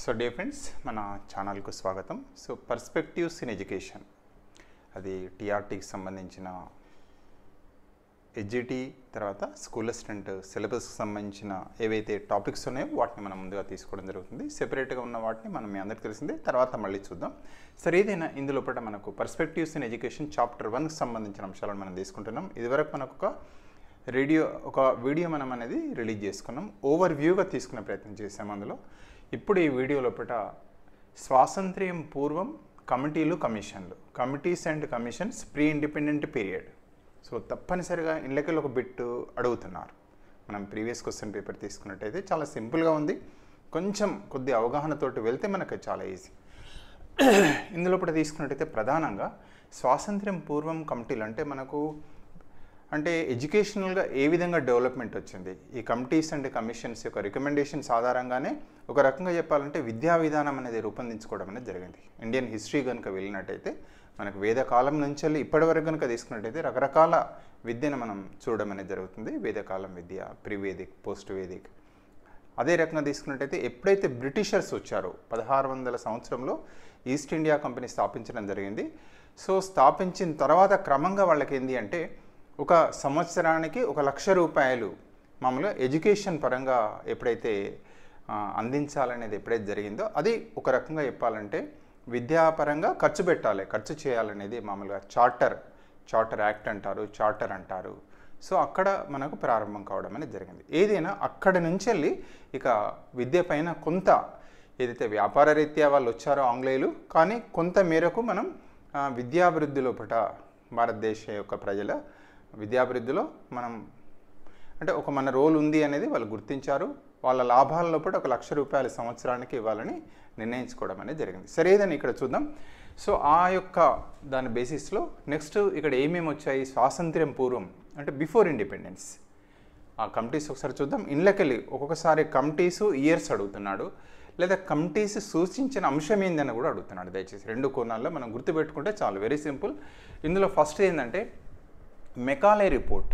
So dear friends, మన ఛానల్కు స్వాగతం. సో పర్స్పెక్టివ్స్ ఇన్ ఎడ్యుకేషన్, అది టీఆర్టీకి సంబంధించిన ఎడ్జిటి, తర్వాత స్కూల్ అసిస్టెంట్ సిలబస్కి సంబంధించిన ఏవైతే టాపిక్స్ ఉన్నాయో వాటిని మనం ముందుగా తీసుకోవడం జరుగుతుంది. సెపరేట్గా ఉన్న వాటిని మనం మీ అందరికీ తెలిసిందే, తర్వాత మళ్ళీ చూద్దాం. సరే, ఏదైనా ఇందులో పట్ల మనకు పర్స్పెక్టివ్స్ ఇన్ ఎడ్యుకేషన్ చాప్టర్ 1కి సంబంధించిన అంశాలను మనం తీసుకుంటున్నాం. ఇదివరకు మనకు ఒక వీడియో మనం అనేది రిలీజ్ చేసుకున్నాం, ఓవర్ వ్యూగా తీసుకునే ప్రయత్నం చేసాం. అందులో ఇప్పుడు ఈ వీడియో లోపల స్వాతంత్ర్యం పూర్వం కమిటీలు, కమిషన్లు, committees and commissions pre independent period. So తప్పనిసరిగా ఇళ్ళకెళ్ళి ఒక బిట్ అడుగుతున్నారు. మనం ప్రీవియస్ క్వశ్చన్ పేపర్ తీసుకున్నట్టయితే చాలా సింపుల్గా ఉంది, కొంచెం కొద్ది అవగాహనతోటి వెళ్తే మనకు చాలా ఈజీ. ఇందులో కూడా తీసుకున్నట్టయితే ప్రధానంగా స్వాతంత్ర్యం పూర్వం కమిటీలు అంటే ఎడ్యుకేషనల్గా ఏ విధంగా డెవలప్మెంట్ వచ్చింది, ఈ కమిటీస్ అండ్ కమిషన్స్ యొక్క రికమెండేషన్స్ ఆధారంగానే ఒక రకంగా చెప్పాలంటే విద్యా విధానం అనేది రూపొందించుకోవడం అనేది జరిగింది. ఇండియన్ హిస్టరీ కనుక వెళ్ళినట్టయితే మనకు వేదకాలం నుంచి వెళ్ళి ఇప్పటి వరకు కనుక తీసుకున్నట్టయితే రకరకాల విద్యను మనం చూడడం అనేది జరుగుతుంది. వేదకాలం విద్య, ప్రీవేదిక్, పోస్ట్ వేదిక్. అదే రకంగా తీసుకున్నట్టయితే ఎప్పుడైతే బ్రిటిషర్స్ వచ్చారో 1600 సంవత్సరంలో ఈస్ట్ ఇండియా కంపెనీ స్థాపించడం జరిగింది. సో స్థాపించిన తర్వాత క్రమంగా వాళ్ళకి ఏంటి అంటే ఒక సంవత్సరానికి 1,00,000 రూపాయలు మామూలుగా ఎడ్యుకేషన్ పరంగా ఎప్పుడైతే అందించాలనేది ఎప్పుడైతే జరిగిందో అది ఒక రకంగా చెప్పాలంటే విద్యాపరంగా ఖర్చు చేయాలనేది మామూలుగా చార్టర్ యాక్ట్ అంటారు, చార్టర్ అంటారు. సో అక్కడ మనకు ప్రారంభం కావడం అనేది జరిగింది. ఏదైనా అక్కడి నుంచి వెళ్ళి ఇక విద్య పైన కొంత ఏదైతే వ్యాపార రీత్యా వాళ్ళు వచ్చారో ఆంగ్లేయులు, కానీ కొంత మేరకు మనం విద్యాభివృద్ధి లోపల భారతదేశ యొక్క ప్రజల విద్యాభివృద్ధిలో మనం అంటే మన రోల్ ఉంది అనేది వాళ్ళు గుర్తించారు. వాళ్ళ లాభాల లోపల 1,00,000 రూపాయల సంవత్సరానికి ఇవ్వాలని నిర్ణయించుకోవడం అనేది జరిగింది. సరే, ఏదని ఇక్కడ చూద్దాం. సో ఆ యొక్క దాని బేసిస్లో నెక్స్ట్ ఇక్కడ ఏమేమి వచ్చాయి స్వాతంత్ర్యం పూర్వం అంటే బిఫోర్ ఇండిపెండెన్స్. ఆ కమిటీస్ ఒకసారి చూద్దాం. ఇళ్ళకెళ్ళి ఒక్కొక్కసారి కమిటీస్ ఇయర్స్ అడుగుతున్నాడు, లేదా కమిటీస్ సూచించిన అంశం ఏందని కూడా అడుగుతున్నాడు. దయచేసి రెండు కోణాల్లో మనం గుర్తుపెట్టుకుంటే చాలు, వెరీ సింపుల్. ఇందులో ఫస్ట్ ఏంటంటే మెకాలే రిపోర్ట్.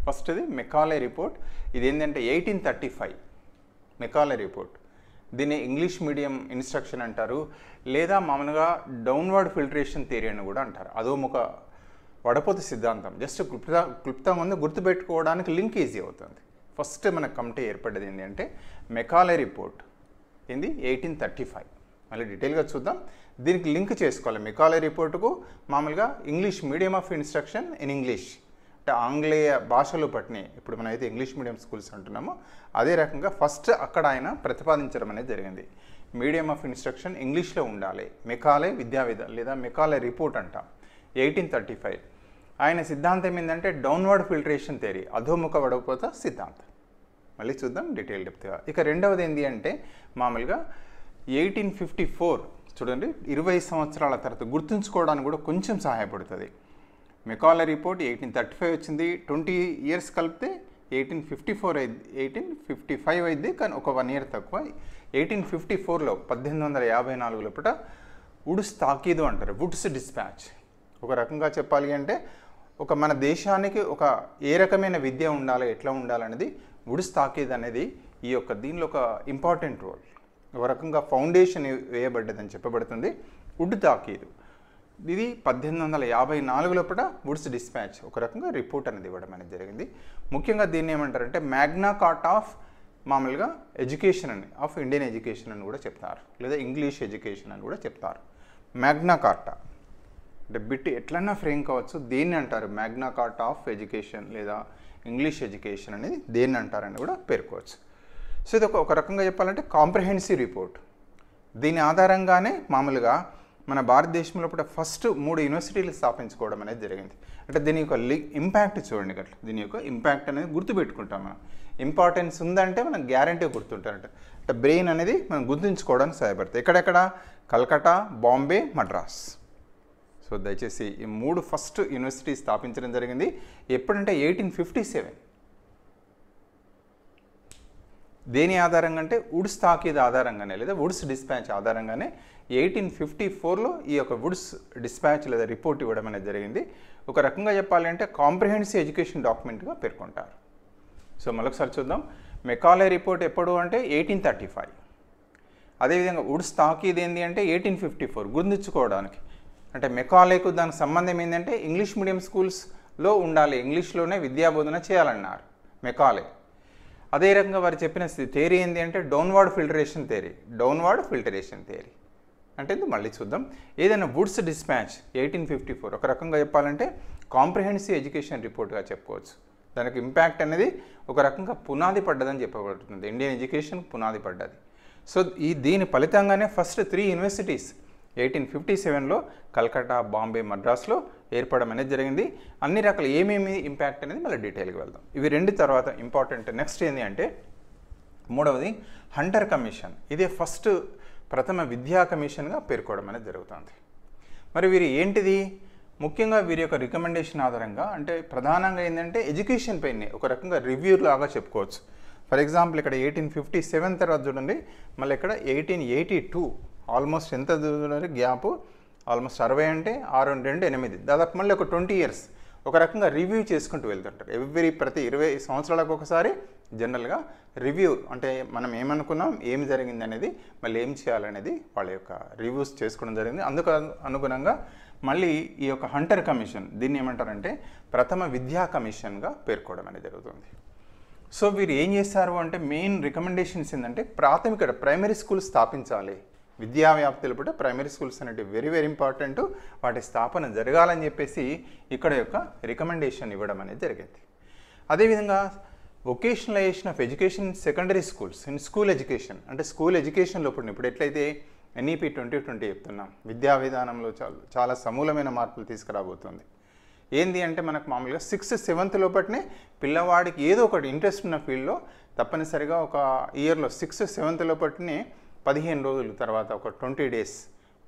ఫస్ట్ది మెకాలే రిపోర్ట్. ఇది ఏంటంటే 1835 మెకాలే రిపోర్ట్. దీన్ని ఇంగ్లీష్ మీడియం ఇన్స్ట్రక్షన్ అంటారు, లేదా మామూలుగా డౌన్వర్డ్ ఫిల్టరేషన్ థియరీ అని కూడా అంటారు. అదోముఖ వడపోత సిద్ధాంతం. జస్ట్ క్లుప్తంగా ఉంది, గుర్తుపెట్టుకోవడానికి లింక్ ఈజీ అవుతుంది. ఫస్ట్ మన కమిటీ ఏర్పడ్డది ఏంటి అంటే మెకాలే రిపోర్ట్. ఏంది 1835. మళ్ళీ డీటెయిల్గా చూద్దాం. దీనికి లింక్ చేసుకోవాలి మెకాలే రిపోర్టుకు మామూలుగా English medium of instruction in English, అంటే ఆంగ్లేయ భాషలో పట్టినాయి. ఇప్పుడు మనం అయితే ఇంగ్లీష్ మీడియం స్కూల్స్ అంటున్నామో అదే రకంగా ఫస్ట్ అక్కడ ఆయన ప్రతిపాదించడం అనేది జరిగింది. మీడియం ఆఫ్ ఇన్స్ట్రక్షన్ ఇంగ్లీష్లో ఉండాలి, మెకాలే లేదా మెకాలే రిపోర్ట్ అంట. 1835. ఆయన సిద్ధాంతం ఏంటంటే డౌన్వర్డ్ ఫిల్టరేషన్ థియరీ, అధోముఖ వడపోత సిద్ధాంతం. మళ్ళీ చూద్దాం డీటెయిల్ డెప్త్గా. ఇక రెండవది ఏంటి అంటే మామూలుగా 1854. చూడండి, 20 సంవత్సరాల తర్వాత గుర్తుంచుకోవడానికి కూడా కొంచెం సహాయపడుతుంది. మెకాలే రిపోర్ట్ 1835 వచ్చింది, 20 ఇయర్స్ కలిపితే 1855 అయింది, కానీ ఒక 1 ఇయర్ తక్కువ. 1854లో 1854 లోపల వుడ్స్ తాకీదు అంటారు, వుడ్స్ డిస్పాచ్. ఒక రకంగా చెప్పాలి అంటే మన దేశానికి ఏ రకమైన విద్య ఉండాలి, ఎట్లా ఉండాలనేది వుడ్స్ తాకీదు అనేది దీనిలో ఒక ఇంపార్టెంట్ రోల్. ఒక రకంగా ఫౌండేషన్ వేయబడ్డదని చెప్పబడుతుంది. వుడ్ తాకీదు ఇది 1854 లోపల వుడ్స్ డిస్పాచ్ ఒక రకంగా రిపోర్ట్ అనేది ఇవ్వడం అనేది జరిగింది. ముఖ్యంగా దీన్ని ఏమంటారంటే మ్యాగ్నా కార్టా ఆఫ్ మామూలుగా ఎడ్యుకేషన్ ఆఫ్ ఇండియన్ ఎడ్యుకేషన్ అని కూడా చెప్తారు, లేదా ఇంగ్లీష్ ఎడ్యుకేషన్ అని కూడా చెప్తారు. మ్యాగ్నా కార్టా అంటే బిట్ ఎట్లన్నా ఫ్రేమ్ కావచ్చు, దేన్ని అంటారు మ్యాగ్నా కార్టా ఆఫ్ ఎడ్యుకేషన్ లేదా ఇంగ్లీష్ ఎడ్యుకేషన్ అనేది దేన్ని అంటారని కూడా పేర్కోవచ్చు. సో ఇది ఒక రకంగా చెప్పాలంటే కాంప్రహెన్సివ్ రిపోర్ట్. దీని ఆధారంగానే మామూలుగా మన భారతదేశంలో ఫస్ట్ 3 యూనివర్సిటీలు స్థాపించుకోవడం అనేది జరిగింది. అంటే దీని యొక్క ఇంపాక్ట్ చూడండి, అట్లా దీని యొక్క ఇంపాక్ట్ అనేది గుర్తుపెట్టుకుంటాం. మనం ఇంపార్టెన్స్ ఉందంటే మనం గ్యారంటీ గుర్తుంటారంట. అంటే బ్రెయిన్ అనేది మనం గుర్తుంచుకోవడానికి సహాయపడుతుంది. ఎక్కడెక్కడ కల్కట్టా, బాంబే, మద్రాస్. సో దయచేసి ఈ 3 ఫస్ట్ యూనివర్సిటీ స్థాపించడం జరిగింది. ఎప్పుడంటే 1857. దేని ఆధారంగా అంటే వుడ్స్ తాకీదు ఆధారంగానే, లేదా వుడ్స్ డిస్పాచ్ ఆధారంగానే 1854లో ఈ యొక్క వుడ్స్ డిస్పాచ్ లేదా రిపోర్ట్ ఇవ్వడం అనేది జరిగింది. ఒక రకంగా చెప్పాలి అంటే కాంప్రహెన్సివ్ ఎడ్యుకేషన్ డాక్యుమెంట్గా పేర్కొంటారు. సో మరొకసారి చూద్దాం. మెకాలే రిపోర్ట్ ఎప్పుడు అంటే 1835. అదేవిధంగా వుడ్స్ తాకీద్ ఏంటి అంటే 1854 గుర్తుంచుకోవడానికి. అంటే మెకాలేకు దానికి సంబంధం ఏంటంటే ఇంగ్లీష్ మీడియం స్కూల్స్లో ఉండాలి, ఇంగ్లీష్లోనే విద్యాబోధన చేయాలన్నారు మెకాలే. అదే రకంగా వారు చెప్పిన థియరీ ఏంటి అంటే డౌన్వర్డ్ ఫిల్టరేషన్ థియరీ అంటే మళ్ళీ చూద్దాం. ఏదైనా వుడ్స్ డిస్పాచ్ 1854 ఒక రకంగా చెప్పాలంటే కాంప్రిహెన్సివ్ ఎడ్యుకేషన్ రిపోర్ట్గా చెప్పుకోవచ్చు. దానికి ఇంపాక్ట్ అనేది ఒక రకంగా పునాది పడ్డదని చెప్పబడుతుంది, ఇండియన్ ఎడ్యుకేషన్ పునాది పడ్డది. సో దీని ఫలితంగానే ఫస్ట్ 3 యూనివర్సిటీస్ 1857లో కల్కట్టా, బాంబే, మద్రాస్లో ఏర్పడడం అనేది జరిగింది. అన్ని రకాల ఏమేమి ఇంపాక్ట్ అనేది మళ్ళీ డీటెయిల్గా వెళ్దాం. ఇవి రెండు తర్వాత ఇంపార్టెంట్. నెక్స్ట్ ఏంటి అంటే మూడవది హంటర్ కమిషన్. ఇదే ఫస్ట్ ప్రథమ విద్యా కమిషన్గా పేర్కోవడం అనేది జరుగుతుంది. మరి వీరు ఏంటిది, ముఖ్యంగా వీరి యొక్క రికమెండేషన్ ఆధారంగా అంటే ప్రధానంగా ఏంటంటే ఎడ్యుకేషన్ పైనే ఒక రకంగా రివ్యూ లాగా చెప్పుకోవచ్చు. ఫర్ ఎగ్జాంపుల్ ఇక్కడ 1857 తర్వాత చూడండి, మళ్ళీ ఇక్కడ 1882 ఆల్మోస్ట్ ఎంత చూడండి గ్యాప్, ఆల్మోస్ట్ 60 అంటే 6 2 8 దాదాపు మళ్ళీ ఒక 20 years ఒక రకంగా రివ్యూ చేసుకుంటూ వెళ్తుంటారు. ప్రతి 20 సంవత్సరాలకు ఒకసారి జనరల్గా రివ్యూ అంటే మనం ఏమనుకున్నాం, ఏం జరిగింది అనేది, మళ్ళీ ఏం చేయాలనేది వాళ్ళ యొక్క రివ్యూస్ చేసుకోవడం జరిగింది. అందుకు అనుగుణంగా మళ్ళీ ఈ యొక్క హంటర్ కమిషన్ దీన్ని ఏమంటారంటే ప్రథమ విద్యా కమిషన్గా పేర్కోవడం అనేది జరుగుతుంది. సో వీరు ఏం చేస్తారు అంటే మెయిన్ రికమెండేషన్స్ ఏంటంటే ప్రైమరీ స్కూల్ స్థాపించాలి, విద్యా వ్యాప్తిలో కూడా ప్రైమరీ స్కూల్స్ అనేవి వెరీ వెరీ ఇంపార్టెంట్, వాటి స్థాపన జరగాలని చెప్పేసి ఇక్కడ యొక్క రికమెండేషన్ ఇవ్వడం అనేది జరిగింది. అదేవిధంగా vocationalization of education secondary schools in school education అంటే స్కూల్ ఎడ్యుకేషన్లో ఇప్పుడు ఎట్లయితే NEP 2020 చెప్తున్నాం, విద్యా విధానంలో చాలా సమూలమైన మార్పులు తీసుకురాబోతుంది. ఏంది అంటే మనకు మామూలుగా 6th 7th లోపటినే పిల్లవాడికి ఏదో ఒకటి ఇంట్రెస్ట్ ఉన్న ఫీల్డ్లో తప్పనిసరిగా ఒక ఇయర్లో 6th 7th లోపటినే 15 రోజులు తర్వాత ఒక 20 days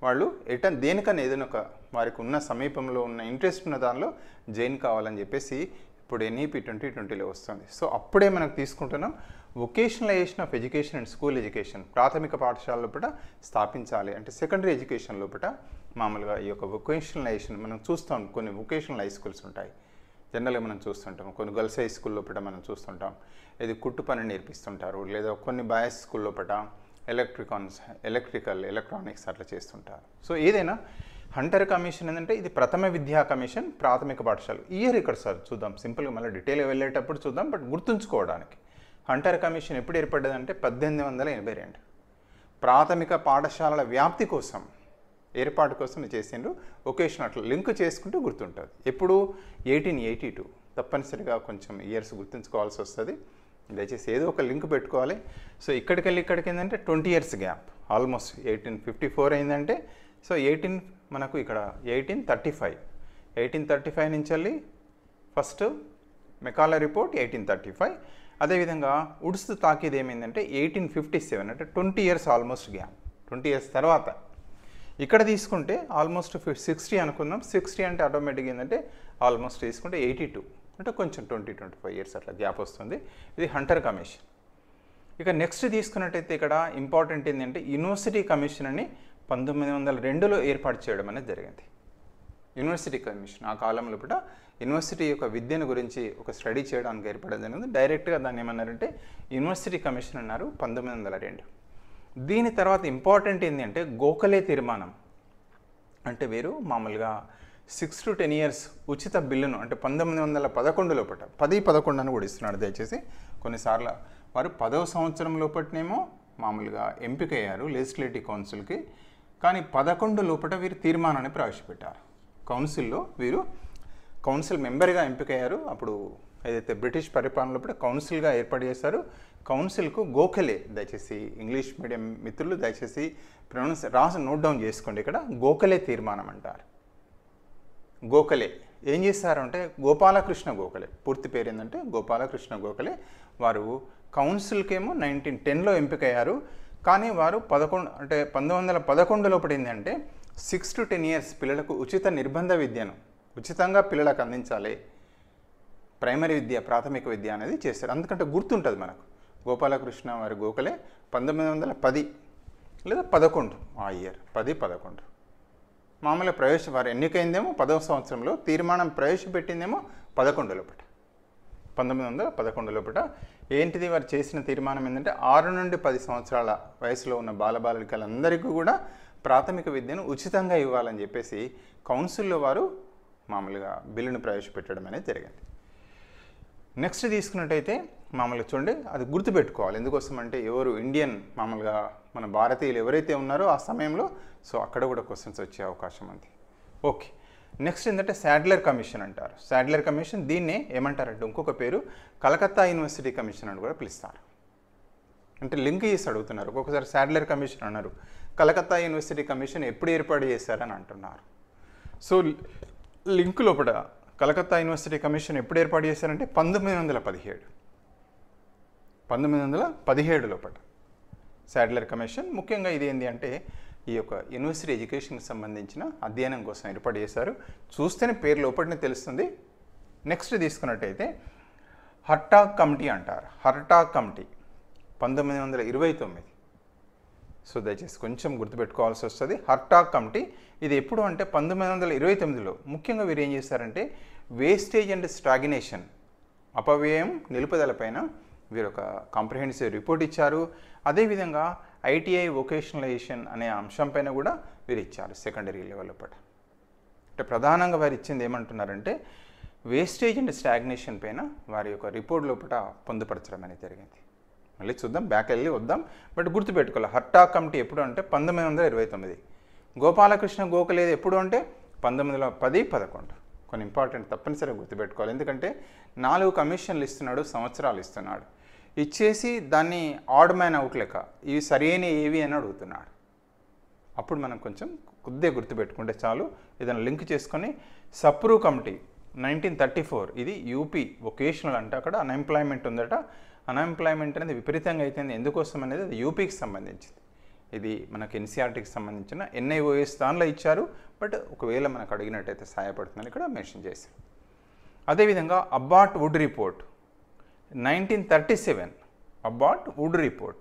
వాళ్ళు దేనికన్నా ఏదైనా ఒక వారికి ఉన్న సమీపంలో ఉన్న ఇంట్రెస్ట్ ఉన్న దానిలో జాయిన్ కావాలని చెప్పేసి ఇప్పుడు NEP 2020లో వస్తుంది. సో అప్పుడే మనకు తీసుకుంటున్నాం vocationalization of education and school education ప్రాథమిక పాఠశాల లోపల స్థాపించాలి. అంటే సెకండరీ ఎడ్యుకేషన్ లోపల మామూలుగా ఈ యొక్క వొకేషనలైజేషన్ మనం చూస్తాం. కొన్ని వొకేషనల్ హై స్కూల్స్ ఉంటాయి, జనరల్గా మనం చూస్తుంటాం. కొన్ని గర్ల్స్ హై స్కూల్ లోపల మనం చూస్తుంటాం ఇది కుట్టు పని నేర్పిస్తుంటారు, లేదా కొన్ని బాయ్స్ స్కూల్ లోపల ఎలక్ట్రానిక్స్ అట్లా చేస్తుంటారు. సో ఏదైనా హంటర్ కమిషన్ ఏంటంటే ఇది ప్రథమ విద్యా కమిషన్ ప్రాథమిక పాఠశాల. ఇయర్ ఇక్కడ సార్ చూద్దాం, సింపుల్గా మళ్ళీ డీటెయిల్గా వెళ్ళేటప్పుడు చూద్దాం. బట్ గుర్తుంచుకోవడానికి హంటర్ కమిషన్ ఎప్పుడు ఏర్పడ్డదంటే 1882 ప్రాథమిక పాఠశాలల వ్యాప్తి కోసం ఏర్పాటు కోసం చేసిండ్రు. ఒకేషన్ అట్లా లింక్ చేసుకుంటూ గుర్తుంటుంది. ఎప్పుడు 1882 తప్పనిసరిగా కొంచెం ఇయర్స్ గుర్తుంచుకోవాల్సి వస్తుంది, దయచేసి ఏదో ఒక లింక్ పెట్టుకోవాలి. సో ఇక్కడికి వెళ్ళి ఇక్కడికి ఏంటంటే 20 years గ్యాప్, ఆల్మోస్ట్ 1854 అయిందంటే సో మనకు ఇక్కడ 1835 నుంచి వెళ్ళి ఫస్ట్ మెకాలే రిపోర్ట్ 1835. అదేవిధంగా వుడ్స్ తాకీద్ ఏమైందంటే 1857 అంటే 20 years ఆల్మోస్ట్ గ్యాప్. 20 years తర్వాత ఇక్కడ తీసుకుంటే ఆల్మోస్ట్ 60 అనుకుందాం. 60 అంటే ఆటోమేటిక్గా ఏంటంటే ఆల్మోస్ట్ తీసుకుంటే 82 అంటే కొంచెం 20-25 years అట్లా గ్యాప్ వస్తుంది. ఇది హంటర్ కమిషన్. ఇక నెక్స్ట్ తీసుకున్నట్టయితే ఇక్కడ ఇంపార్టెంట్ ఏంటంటే యూనివర్సిటీ కమిషన్ అని 1902లో ఏర్పాటు చేయడం అనేది జరిగింది. యూనివర్సిటీ కమిషన్ ఆ కాలంలో కూడా యూనివర్సిటీ యొక్క విద్యను గురించి ఒక స్టడీ చేయడానికి ఏర్పడడం జరిగింది. డైరెక్ట్గా దాన్ని ఏమన్నారంటే యూనివర్సిటీ కమిషన్ అన్నారు 1902. దీని తర్వాత ఇంపార్టెంట్ ఏంటి అంటే గోఖలే తీర్మానం. అంటే మామూలుగా 6 to 10 years ఉచిత బిల్లును అంటే 1911 లోపల 10-11 అని కూడా ఇస్తున్నాడు. దయచేసి కొన్నిసార్లు వారు 10వ సంవత్సరం లోపలనేమో మామూలుగా ఎంపికయ్యారు లెజిస్లేటివ్ కౌన్సిల్కి, కానీ 11 లోపల వీరు తీర్మానాన్ని ప్రవేశపెట్టారు. కౌన్సిల్లో వీరు కౌన్సిల్ మెంబర్గా ఎంపికయ్యారు. అప్పుడు ఏదైతే బ్రిటిష్ పరిపాలన లోపల కౌన్సిల్గా ఏర్పాటు చేశారు. కౌన్సిల్కు గోఖలే, దయచేసి ఇంగ్లీష్ మీడియం మిత్రులు దయచేసి నోట్ డౌన్ చేసుకోండి. ఇక్కడ గోఖలే తీర్మానం అంటారు. గోఖలే ఏం చేశారంటే గోపాలకృష్ణ గోఖలే, పూర్తి పేరు ఏంటంటే గోపాలకృష్ణ గోఖలే. వారు కౌన్సిల్కేమో 1910లో ఎంపికయ్యారు, కానీ వారు 1911 లోపల ఏంటంటే 6 to 10 years పిల్లలకు ఉచిత నిర్బంధ విద్యను ఉచితంగా పిల్లలకు అందించాలి, ప్రైమరీ విద్య ప్రాథమిక విద్య అనేది చేశారు. అందుకంటే గుర్తుంటుంది మనకు గోపాలకృష్ణ వారి గోఖలే 1910 లేదా 11 ఆ ఇయర్ 10-11 మామూలుగా వారు ఎన్నికైందేమో 10వ సంవత్సరంలో, తీర్మానం ప్రవేశపెట్టిందేమో 11 లోపల. 1911 లోపల ఏంటిది వారు చేసిన తీర్మానం ఏంటంటే 6 నుండి 10 సంవత్సరాల వయసులో ఉన్న బాలబాలికలందరికీ కూడా ప్రాథమిక విద్యను ఉచితంగా ఇవ్వాలని చెప్పేసి కౌన్సిల్లో వారు మామూలుగా బిల్లును ప్రవేశపెట్టడం అనేది జరిగింది. నెక్స్ట్ తీసుకున్నట్టయితే మామూలుగా చూడండి, అది గుర్తుపెట్టుకోవాలి. ఎందుకోసం అంటే ఎవరు ఇండియన్ మామూలుగా మన భారతీయులు ఎవరైతే ఉన్నారో ఆ సమయంలో, సో అక్కడ కూడా క్వశ్చన్స్ వచ్చే అవకాశం ఉంది. ఓకే, నెక్స్ట్ ఏంటంటే శాడ్లర్ కమిషన్ అంటారు. శాడ్లర్ కమిషన్ దీన్నే ఏమంటారంటే ఇంకొక పేరు కలకత్తా యూనివర్సిటీ కమిషన్ అని కూడా పిలుస్తారు. అంటే లింక్ చేసి అడుగుతున్నారు. ఒక్కొక్కసారి శాడ్లర్ కమిషన్ అన్నారు, కలకత్తా యూనివర్సిటీ కమిషన్ ఎప్పుడు ఏర్పాటు చేశారని అంటున్నారు. సో లింక్ లోపల కలకత్తా యూనివర్సిటీ కమిషన్ ఎప్పుడు ఏర్పాటు చేశారంటే 1917 లోపల శాడ్లర్ కమిషన్. ముఖ్యంగా ఇది ఏంటి అంటే ఈ యొక్క యూనివర్సిటీ ఎడ్యుకేషన్కి సంబంధించిన అధ్యయనం కోసం ఏర్పాటు చేశారు. చూస్తేనే పేరు లోపలనే తెలుస్తుంది. నెక్స్ట్ తీసుకున్నట్టయితే హర్టాగ్ కమిటీ అంటారు. హర్టాగ్ కమిటీ 1929. సో దయచేసి కొంచెం గుర్తుపెట్టుకోవాల్సి వస్తుంది. హర్టాగ్ కమిటీ ఇది ఎప్పుడు అంటే 1929లో. ముఖ్యంగా వీరు ఏం చేశారంటే వేస్టేజ్ అండ్ స్టాగ్నేషన్, అపవ్యయం నిలుపుదలపైన వీరు ఒక కాంప్రహెన్సివ్ రిపోర్ట్ ఇచ్చారు. అదేవిధంగా ఐటీఐ వొకేషనలైజేషన్ అనే అంశంపైన కూడా వీరు ఇచ్చారు సెకండరీ లెవెల్ లోపల. అంటే ప్రధానంగా వారు ఇచ్చింది ఏమంటున్నారంటే వేస్టేజ్ అండ్ స్టాగ్నేషన్ పైన వారి యొక్క రిపోర్ట్ లోపల పొందుపరచడం అనేది జరిగింది. మళ్ళీ చూద్దాం, బ్యాక్ వెళ్ళి వద్దాం. బట్ గుర్తుపెట్టుకోవాలి, హర్టాగ్ కమిటీ ఎప్పుడు అంటే 1929. గోపాలకృష్ణ గోఖలేది ఎప్పుడు అంటే 1910-11. కొన్ని ఇంపార్టెంట్ తప్పనిసరిగా గుర్తుపెట్టుకోవాలి. ఎందుకంటే 4 కమిషన్లు ఇస్తున్నాడు, సంవత్సరాలు ఇస్తున్నాడు. ఇచ్చేసి దాన్ని ఆడ్ మ్యాన్ అవుట్ లెక్క ఇవి సరైన ఏవి అని అడుగుతున్నాడు. అప్పుడు మనం కొంచెం కొద్దిగా గుర్తుపెట్టుకుంటే చాలు. ఏదైనా లింక్ చేసుకొని సప్రూ కమిటీ 1934. ఇది యూపీ వొకేషనల్ అంటే అక్కడ అన్ఎంప్లాయ్మెంట్ ఉందట. అన్ఎంప్లాయ్మెంట్ అనేది విపరీతంగా అవుతుంది. ఎందుకోసం అనేది అది యూపీకి సంబంధించింది. ఇది మనకు ఎన్సీఆర్టీకి సంబంధించిన ఎన్ఐఓఎస్ దానిలో ఇచ్చారు. బట్ ఒకవేళ మనకు అడిగినట్టయితే సహాయపడుతుందని ఇక్కడ మెన్షన్ చేశారు. అదేవిధంగా Abbott Wood report 1937. Abbott Wood report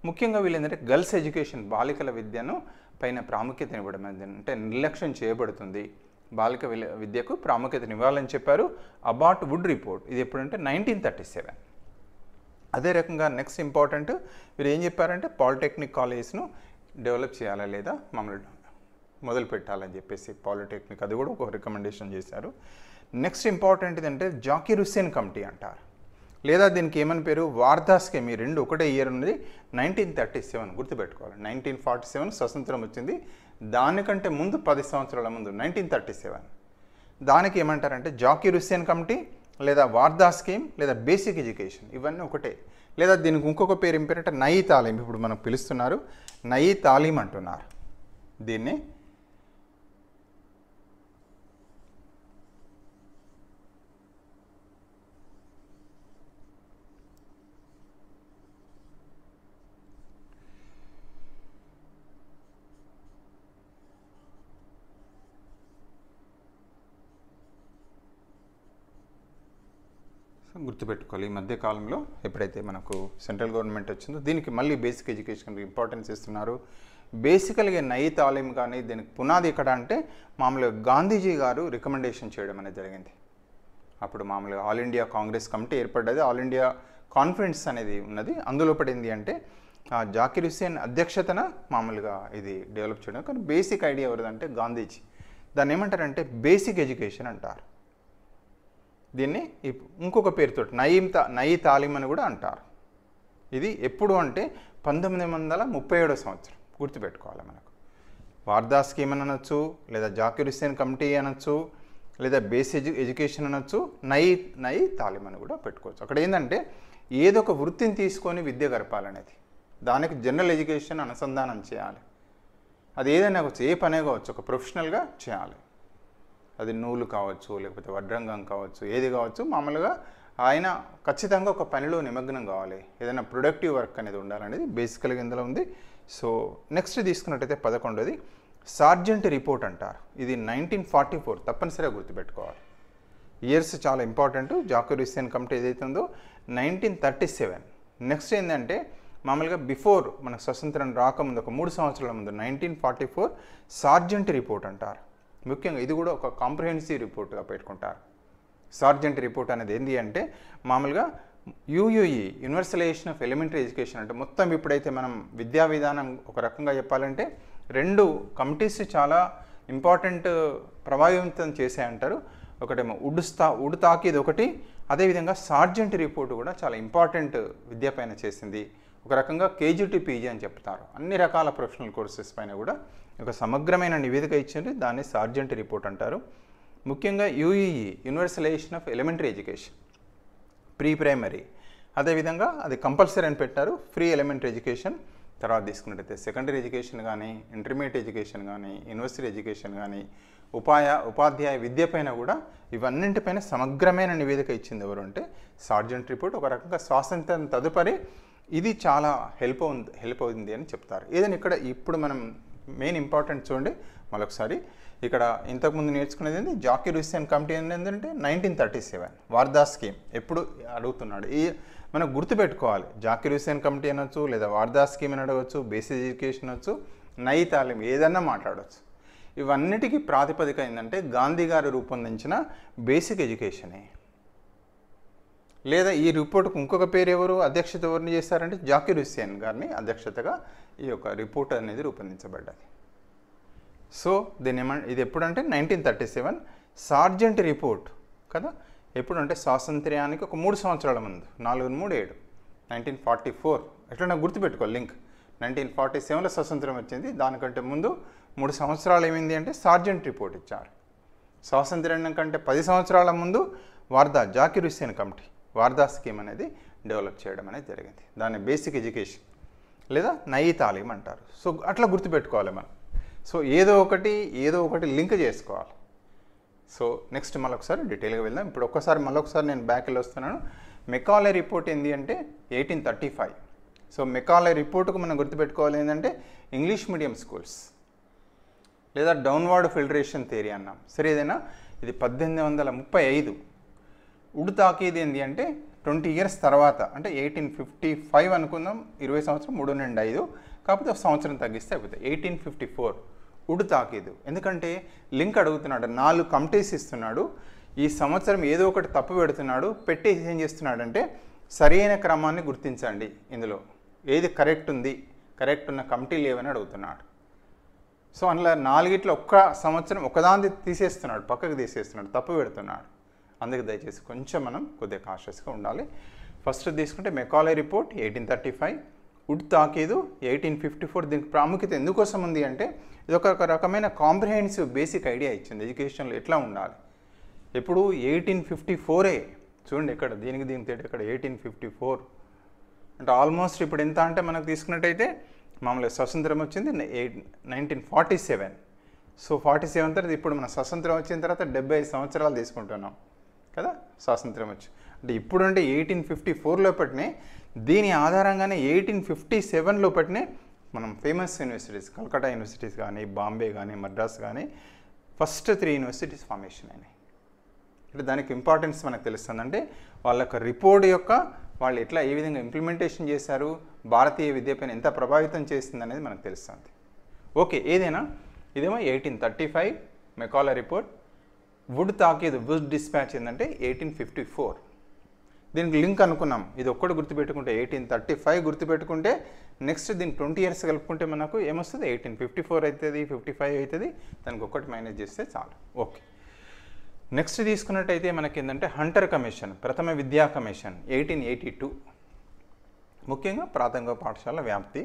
ముఖ్యంగా వీళ్ళు ఏంటంటే గర్ల్స్ ఎడ్యుకేషన్, బాలికల విద్యను పైన ప్రాముఖ్యత ఇవ్వడం అంటే నిర్లక్ష్యం చేయబడుతుంది, బాలిక విద్యకు ప్రాముఖ్యతను ఇవ్వాలని చెప్పారు. అబ్బాట్ వుడ్ రిపోర్ట్ ఇది ఎప్పుడంటే 1937. అదే రకంగా నెక్స్ట్ ఇంపార్టెంట్ వీరు ఏం చెప్పారంటే పాలిటెక్నిక్ కాలేజెస్ను డెవలప్ చేయాలా లేదా మామూలు మొదలు పెట్టాలని చెప్పేసి పాలిటెక్నిక్ అది కూడా ఒక రికమెండేషన్ చేశారు. నెక్స్ట్ ఇంపార్టెంట్ ఏంటంటే జాకీర్ హుస్సేన్ కమిటీ అంటారు, లేదా దీనికి ఏమని పేరు వార్ధా స్కీమ్. ఈ రెండు ఒకటే ఇయర్ ఉన్నది. 1937 గుర్తుపెట్టుకోవాలి. 1947 స్వతంత్రం వచ్చింది. దానికంటే ముందు 10 సంవత్సరాల ముందు 1937. దానికి ఏమంటారంటే జాకీర్ హుస్సేన్ కమిటీ, లేదా వార్ధా స్కీమ్, లేదా బేసిక్ ఎడ్యుకేషన్, ఇవన్నీ ఒకటే. లేదా దీనికి ఇంకొక పేరు ఏం పేరు అంటే నయీ తాలీం. ఇప్పుడు మనకు పిలుస్తున్నారు నయీ తాలీం అంటున్నారు దీన్ని. గుర్తుపెట్టుకోవాలి. ఈ మధ్య కాలంలో ఎప్పుడైతే మనకు సెంట్రల్ గవర్నమెంట్ వచ్చిందో దీనికి మళ్ళీ బేసిక్ ఎడ్యుకేషన్కి ఇంపార్టెన్స్ ఇస్తున్నారు. బేసికల్గా నయీ తాలీం కానీ దీనికి పునాది ఎక్కడ అంటే మామూలుగా గాంధీజీ గారు రికమెండేషన్ చేయడం అనేది జరిగింది. అప్పుడు మామూలుగా ఆల్ ఇండియా కాంగ్రెస్ కమిటీ ఏర్పడ్డది, ఆల్ ఇండియా కాన్ఫరెన్స్ అనేది ఉన్నది. అందులో పడింది అంటే జాకీర్ హుస్సేన్ అధ్యక్షతన మామూలుగా ఇది డెవలప్ చేయడం. కానీ బేసిక్ ఐడియా ఎవరిదంటే గాంధీజీ. దాన్ని ఏమంటారంటే బేసిక్ ఎడ్యుకేషన్ అంటారు. దీన్ని ఇంకొక పేరుతో నయీ తాలీం అని కూడా అంటారు. ఇది ఎప్పుడు అంటే 1937 సంవత్సరం గుర్తుపెట్టుకోవాలి. మనకు వార్ధా స్కీమ్ అని అనొచ్చు, లేదా జాకీర్ హుస్సేన్ కమిటీ అనొచ్చు, లేదా బేసిక్ ఎడ్యుకేషన్ అనొచ్చు, నయీ తాలీం అని కూడా పెట్టుకోవచ్చు. అక్కడ ఏంటంటే ఏదో ఒక వృత్తిని తీసుకొని విద్య గడపాలనేది, దానికి జనరల్ ఎడ్యుకేషన్ అనుసంధానం చేయాలి. అది ఏదైనా కావచ్చు, ఏ పనే కావచ్చు, ఒక ప్రొఫెషనల్గా చేయాలి. అది నూలు కావచ్చు, లేకపోతే వడ్రంగం కావచ్చు, ఏది కావచ్చు. మామూలుగా ఆయన ఖచ్చితంగా ఒక పనిలో నిమగ్నం కావాలి, ఏదైనా ప్రొడక్టివ్ వర్క్ అనేది ఉండాలనేది బేసికల్గా ఇందులో ఉంది. సో నెక్స్ట్ తీసుకున్నట్టయితే 11వది సార్జెంట్ రిపోర్ట్ అంటారు. ఇది 1944 తప్పనిసరిగా గుర్తుపెట్టుకోవాలి. ఇయర్స్ చాలా ఇంపార్టెంట్. జాకీర్ హుస్సేన్ కమిటీ ఏదైతే ఉందో 1937. నెక్స్ట్ ఏంటంటే మామూలుగా బిఫోర్ మనకు స్వతంత్రం రాకముందు ఒక 3 సంవత్సరాల ముందు 1944 సార్జెంట్ రిపోర్ట్ అంటారు. ముఖ్యంగా ఇది కూడా ఒక కాంప్రహెన్సివ్ రిపోర్ట్గా పెట్టుకుంటారు. సార్జెంట్ రిపోర్ట్ అనేది ఏంటి అంటే మామూలుగా యూయూఈ యూనివర్సలైజేషన్ ఆఫ్ ఎలిమెంటరీ ఎడ్యుకేషన్ అంటే మొత్తం ఇప్పుడైతే మనం విద్యా విధానం ఒక రకంగా చెప్పాలంటే 2 కమిటీస్ చాలా ఇంపార్టెంట్ ప్రభావితం చేశాయంటారు. ఒకటేమో వుడ్ తాకీద్ ఒకటి, అదేవిధంగా సార్జెంట్ రిపోర్ట్ కూడా చాలా ఇంపార్టెంట్ విద్య పైన చేసింది. ఒక రకంగా కేజీ టు పీజీ అని చెప్తారు. అన్ని రకాల ప్రొఫెషనల్ కోర్సెస్ పైన కూడా ఒక సమగ్రమైన నివేదిక ఇచ్చింది. దాన్ని సార్జెంట్ రిపోర్ట్ అంటారు. ముఖ్యంగా UEE universalization of elementary education pre primary, అదేవిధంగా అది కంపల్సరీ అని పెట్టారు. ఫ్రీ ఎలిమెంటరీ ఎడ్యుకేషన్ తర్వాత తీసుకున్నట్టయితే సెకండరీ ఎడ్యుకేషన్ కానీ, ఇంటర్మీడియట్ ఎడ్యుకేషన్ కానీ, యూనివర్సిటీ ఎడ్యుకేషన్ కానీ, ఉపాధ్యాయ విద్య పైన కూడా ఇవన్నింటిపైన సమగ్రమైన నివేదిక ఇచ్చింది ఎవరు అంటే సార్జెంట్ రిపోర్ట్. ఒక రకంగా స్వాతంత్రం తదుపరి ఇది చాలా హెల్ప్ అవుతుంది అని చెప్తారు. ఏదైనా ఇక్కడ ఇప్పుడు మనం మెయిన్ ఇంపార్టెంట్ చూడండి మరొకసారి. ఇక్కడ ఇంతకుముందు నేర్చుకునేది ఏంటి, జాకీర్ హుస్సేన్ కమిటీ ఏంటంటే 1937 వార్దా స్కీమ్. ఎప్పుడు అడుగుతున్నాడు ఈ మనం గుర్తుపెట్టుకోవాలి. జాకీర్ హుస్సేన్ కమిటీ అనొచ్చు, లేదా వార్దా స్కీమ్ అని అడగవచ్చు, బేసిక్ ఎడ్యుకేషన్ అనొచ్చు, నయీ తాలీం ఏదన్నా మాట్లాడవచ్చు. ఇవన్నిటికీ ప్రాతిపదిక ఏంటంటే గాంధీ గారు రూపొందించిన బేసిక్ ఎడ్యుకేషనే. లేదా ఈ రిపోర్ట్కు ఇంకొక పేరు ఎవరు అధ్యక్షత ఎవరిని చేశారంటే జాకీర్ హుస్సేన్ గారిని అధ్యక్షతగా ఈ యొక్క రిపోర్ట్ అనేది రూపొందించబడ్డది. సో దీన్ని ఇది ఎప్పుడంటే 1937 సార్జెంట్ రిపోర్ట్ కదా. ఎప్పుడంటే స్వాతంత్ర్యానికి ఒక 3 సంవత్సరాల ముందు, 4-3-7 1944. ఎట్లా గుర్తుపెట్టుకోవాలి లింక్. 1947లో స్వతంత్రం వచ్చింది. దానికంటే ముందు 3 సంవత్సరాలు ఏమైంది అంటే సార్జెంట్ రిపోర్ట్ ఇచ్చారు. స్వాతంత్ర్యం కంటే 10 సంవత్సరాల ముందు జాకీర్ హుస్సేన్ కమిటీ వార్దా స్కీమ్ అనేది డెవలప్ చేయడం అనేది జరిగింది. దాన్ని బేసిక్ ఎడ్యుకేషన్ లేదా నయీ తాలీం అంటారు. సో అట్లా గుర్తుపెట్టుకోవాలి మనం. సో ఏదో ఒకటి లింక్ చేసుకోవాలి. సో నెక్స్ట్ మళ్ళొకసారి డీటెయిల్గా వెళ్దాం. ఇప్పుడు మళ్ళొకసారి నేను బ్యాక్ వెళ్ళి వస్తున్నాను. మెకాలే రిపోర్ట్ ఏంటి అంటే 1835. సో మెకాలే రిపోర్టుకు మనం గుర్తుపెట్టుకోవాలి ఏంటంటే ఇంగ్లీష్ మీడియం స్కూల్స్ లేదా డౌన్వర్డ్ ఫిల్టరేషన్ థియరీ అన్నాం. సరే ఏదైనా ఇది 1835. వుడ్ తాకీద్ ఏంటి అంటే 20 years తర్వాత అంటే 1855 అనుకుందాం. 20 సంవత్సరం 3-5 కాకపోతే ఒక సంవత్సరం తగ్గిస్తే అయిపోతాయి. 1854 వుడ్ తాకీదు. ఎందుకంటే లింక్ అడుగుతున్నాడు, 4 కమిటీస్ ఇస్తున్నాడు. ఈ సంవత్సరం ఏదో ఒకటి తప్పు పెడుతున్నాడు. పెట్టేసి ఏం చేస్తున్నాడంటే సరైన క్రమాన్ని గుర్తించండి, ఇందులో ఏది కరెక్ట్ ఉంది, కరెక్ట్ ఉన్న కమిటీలు ఏవని అడుగుతున్నాడు. సో అందులో 4 ఒక్క సంవత్సరం ఒకదాన్ని తీసేస్తున్నాడు, పక్కకు తీసేస్తున్నాడు, తప్పు పెడుతున్నాడు. అందుకే దయచేసి కొంచెం మనం కొద్దిగా కాషియస్గా ఉండాలి. ఫస్ట్ తీసుకుంటే మెకాలే రిపోర్ట్ 1835, వుడ్ తాకీదు 1854. దీనికి ప్రాముఖ్యత ఎందుకోసం ఉంది అంటే ఇది ఒక రకమైన కాంప్రిహెన్సివ్ బేసిక్ ఐడియా ఇచ్చింది ఎడ్యుకేషన్లో ఎట్లా ఉండాలి. ఎప్పుడు 1854 చూడండి ఎక్కడ దీనికి తేడా ఎక్కడ 1854 అంటే ఆల్మోస్ట్ ఇప్పుడు ఎంత అంటే మనకు తీసుకున్నట్టయితే మామూలుగా స్వతంత్రం వచ్చింది 1947. సో 47 తర్వాత ఇప్పుడు మన స్వతంత్రం వచ్చిన తర్వాత 75 సంవత్సరాలు తీసుకుంటున్నాం కదా స్వాతంత్రం వచ్చి. అంటే ఇప్పుడంటే 1854 లోపటినే, దీని ఆధారంగానే 1857 లోపటినే మనం ఫేమస్ యూనివర్సిటీస్ కల్కట్టా యూనివర్సిటీస్ కానీ, బాంబే కానీ, మద్రాస్ కానీ ఫస్ట్ 3 యూనివర్సిటీస్ ఫార్మేషన్ అయినాయి. అంటే దానికి ఇంపార్టెన్స్ మనకు తెలుస్తుంది. అంటే వాళ్ళ యొక్క రిపోర్ట్ యొక్క వాళ్ళు ఎట్లా ఏ విధంగా ఇంప్లిమెంటేషన్ చేశారు, భారతీయ విద్యపైన ఎంత ప్రభావితం చేస్తుంది అనేది మనకు తెలుస్తుంది. ఓకే ఏదైనా ఇదేమో 1835 మెకాలే రిపోర్ట్. వుడ్ తాకీద్ వుడ్ డిస్పాచ్ ఏంటంటే 1854. దీనికి లింక్ అనుకున్నాం. ఇది ఒక్కటి గుర్తుపెట్టుకుంటే 1835 గుర్తుపెట్టుకుంటే నెక్స్ట్ దీన్ని 20 years కలుపుకుంటే మనకు ఏమొస్తుంది 1854 అవుతుంది, 55 అవుతుంది. దానికి ఒక్కటి మేనేజ్ చేస్తే చాలు. ఓకే నెక్స్ట్ తీసుకున్నట్టయితే మనకి ఏంటంటే హంటర్ కమిషన్, ప్రథమ విద్యా కమిషన్ 1882. ముఖ్యంగా ప్రాథమిక పాఠశాల వ్యాప్తి.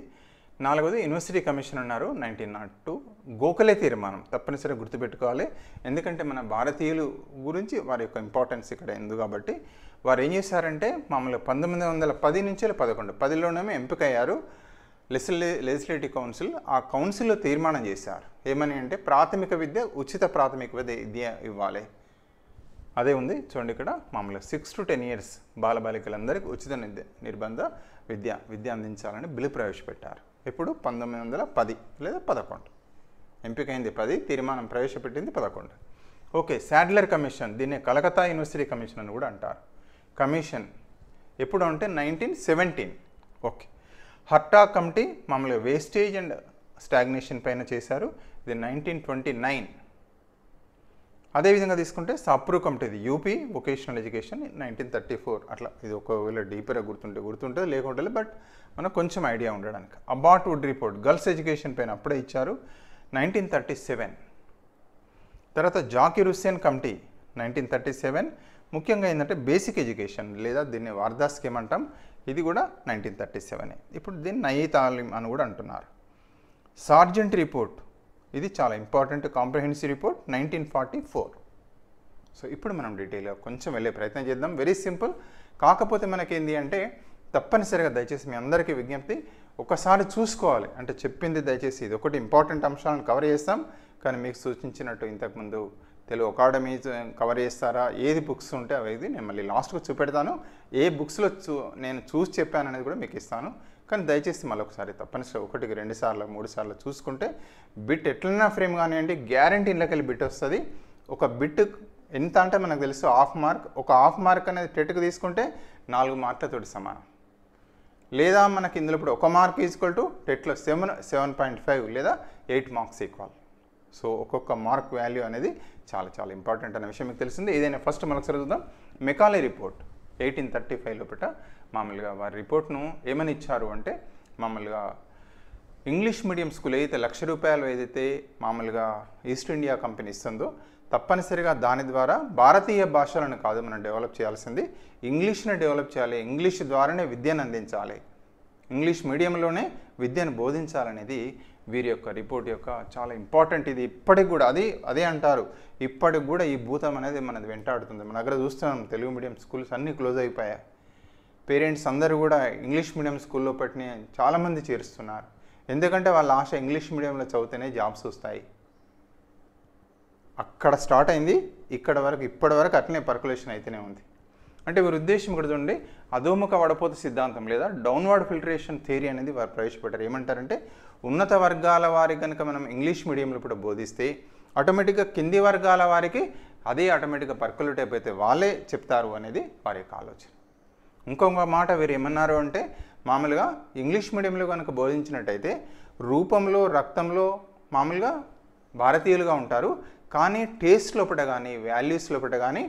4వది యూనివర్సిటీ కమిషన్ అన్నారు 1902. గోఖలే తీర్మానం తప్పనిసరిగా గుర్తుపెట్టుకోవాలి. ఎందుకంటే మన భారతీయులు గురించి వారి యొక్క ఇంపార్టెన్స్ ఇక్కడ ఎందుకు కాబట్టి వారు ఏం చేశారంటే మామూలుగా 1910 నుంచి 11 ఎంపికయ్యారు లెజిస్లేటివ్ కౌన్సిల్. ఆ కౌన్సిల్లో తీర్మానం చేశారు ఏమని అంటే ప్రాథమిక విద్య ఉచిత ప్రాథమిక విద్య ఇవ్వాలి. అదే ఉంది చూడండి ఇక్కడ మామూలుగా 6 to 10 years బాలబాలికలందరికీ ఉచిత నిర్బంధ విద్య అందించాలని బిల్లు ప్రవేశపెట్టారు. ఎప్పుడు 1910 లేదా 11. ఎంపికైంది 10, తీర్మానం ప్రవేశపెట్టింది 11. ఓకే శాడ్లర్ కమిషన్, దీన్ని కలకత్తా యూనివర్సిటీ కమిషన్ అని కూడా అంటారు. కమిషన్ ఎప్పుడు అంటే 1917. ఓకే హర్టా కమిటీ మామూలుగా వేస్టేజ్ అండ్ స్టాగ్నేషన్ పైన చేశారు. ఇది 1929. అదేవిధంగా తీసుకుంటే సప్రూ కమిటీ, ఇది యూపీ వొకేషనల్ ఎడ్యుకేషన్ 1934 అట్లా. ఇది ఒకవేళ డీపర్గా గుర్తుంటే లేకుంటే, బట్ మనకు కొంచెం ఐడియా ఉండడానికి. Abbott Wood report girls education పైన అప్పుడే ఇచ్చారు 1937. తర్వాత జాకిర్ హుస్సేన్ కమిటీ 1937. ముఖ్యంగా ఏంటంటే బేసిక్ ఎడ్యుకేషన్ లేదా దీన్ని వార్దా స్కీమ్ అంటాం, ఇది కూడా 1937. ఇప్పుడు దీన్ని నయీ తాలీం అని కూడా అంటున్నారు. సార్జెంట్ రిపోర్ట్, ఇది చాలా ఇంపార్టెంట్ కాంప్రహెన్సివ్ రిపోర్ట్ 1944. సో ఇప్పుడు మనం డీటెయిల్గా కొంచెం వెళ్ళే ప్రయత్నం చేద్దాం. Very simple. కాకపోతే మనకేంది అంటే తప్పనిసరిగా దయచేసి మీ అందరికీ విజ్ఞప్తి, ఒకసారి చూసుకోవాలి. అంటే చెప్పింది దయచేసి ఇది ఒకటి ఇంపార్టెంట్ అంశాలను కవర్ చేస్తాం, కానీ మీకు సూచించినట్టు ఇంతకుముందు తెలుగు అకాడమీ కవర్ చేస్తారా, ఏది బుక్స్ ఉంటే అవి నేను మళ్ళీ లాస్ట్గా చూపెడతాను. ఏ బుక్స్లో నేను చూసి చెప్పాను అనేది కూడా మీకు ఇస్తాను. కానీ దయచేసి మళ్ళీ ఒకసారి తప్పనిసరిగా 1, 2 సార్లు 3 సార్లు చూసుకుంటే బిట్ ఎట్లన్నా ఫ్రేమ్ కానివ్వండి, గ్యారంటీ ఇంట్లోకి బిట్ వస్తుంది. ఒక బిట్ ఎంత అంటే మనకు తెలుసు హాఫ్ మార్క్. ఒక హాఫ్ మార్క్ అనేది టెట్కి తీసుకుంటే 4 మార్కులతోటి సమానం. లేదా మనకి ఇందులో ఇప్పుడు 1 మార్క్ ఈక్వల్ టు టెట్లో 7.5 లేదా 8 మార్క్స్ ఈక్వల్. సో ఒక్కొక్క మార్క్ వాల్యూ అనేది చాలా చాలా ఇంపార్టెంట్ అనే విషయం మీకు తెలిసింది. ఏదైనా ఫస్ట్ మనకు చూద్దాం. మెకాలే రిపోర్ట్ 1835 లోపల మామూలుగా వారి రిపోర్ట్ను ఏమని ఇచ్చారు అంటే, మామూలుగా ఇంగ్లీష్ మీడియం స్కూల్ ఏదైతే ₹1,00,000 ఏదైతే మామూలుగా ఈస్ట్ ఇండియా కంపెనీ ఇస్తుందో, తప్పనిసరిగా దాని ద్వారా భారతీయ భాషలను కాదు మనం డెవలప్ చేయాల్సింది, ఇంగ్లీష్ని డెవలప్ చేయాలి. ఇంగ్లీష్ ద్వారానే విద్యను అందించాలి, ఇంగ్లీష్ మీడియంలోనే విద్యను బోధించాలనేది వీరి యొక్క రిపోర్ట్ యొక్క చాలా ఇంపార్టెంట్. ఇది ఇప్పటికి కూడా అదే అంటారు, ఇప్పటికి కూడా ఈ భూతం అనేది మనది వెంటాడుతుంది. మన దగ్గర చూస్తున్నాం తెలుగు మీడియం స్కూల్స్ అన్నీ క్లోజ్ అయిపోయాయి. పేరెంట్స్ అందరూ కూడా ఇంగ్లీష్ మీడియం స్కూల్లో పట్టిన చాలామంది చేరుస్తున్నారు. ఎందుకంటే వాళ్ళ ఆశ ఇంగ్లీష్ మీడియంలో చదివితేనే జాబ్స్ వస్తాయి. అక్కడ స్టార్ట్ అయింది, ఇప్పటి వరకు అట్లనే పర్కులేషన్ అయితేనే ఉంది. అంటే వీరి ఉద్దేశం ఇక్కడ చూడండి, అధోముఖ వడపోత సిద్ధాంతం లేదా డౌన్వర్డ్ ఫిల్టరేషన్ థియరీ అనేది వారు ప్రవేశపెట్టారు. ఏమంటారంటే, ఉన్నత వర్గాల వారికి కనుక మనం ఇంగ్లీష్ మీడియంలో ఇప్పుడు బోధిస్తే ఆటోమేటిక్గా కింది వర్గాల వారికి అదే ఆటోమేటిక్గా పర్కులేట్ అయిపోతే వాళ్ళే చెప్తారు అనేది వారి యొక్క ఆలోచన. ఇంకొక మాట వీరు ఏమన్నారు అంటే, మామూలుగా ఇంగ్లీష్ మీడియంలో కనుక బోధించినట్టయితే రూపంలో రక్తంలో మామూలుగా భారతీయులుగా ఉంటారు, కానీ టేస్ట్ లోపల కానీ వాల్యూస్ లోపల కానీ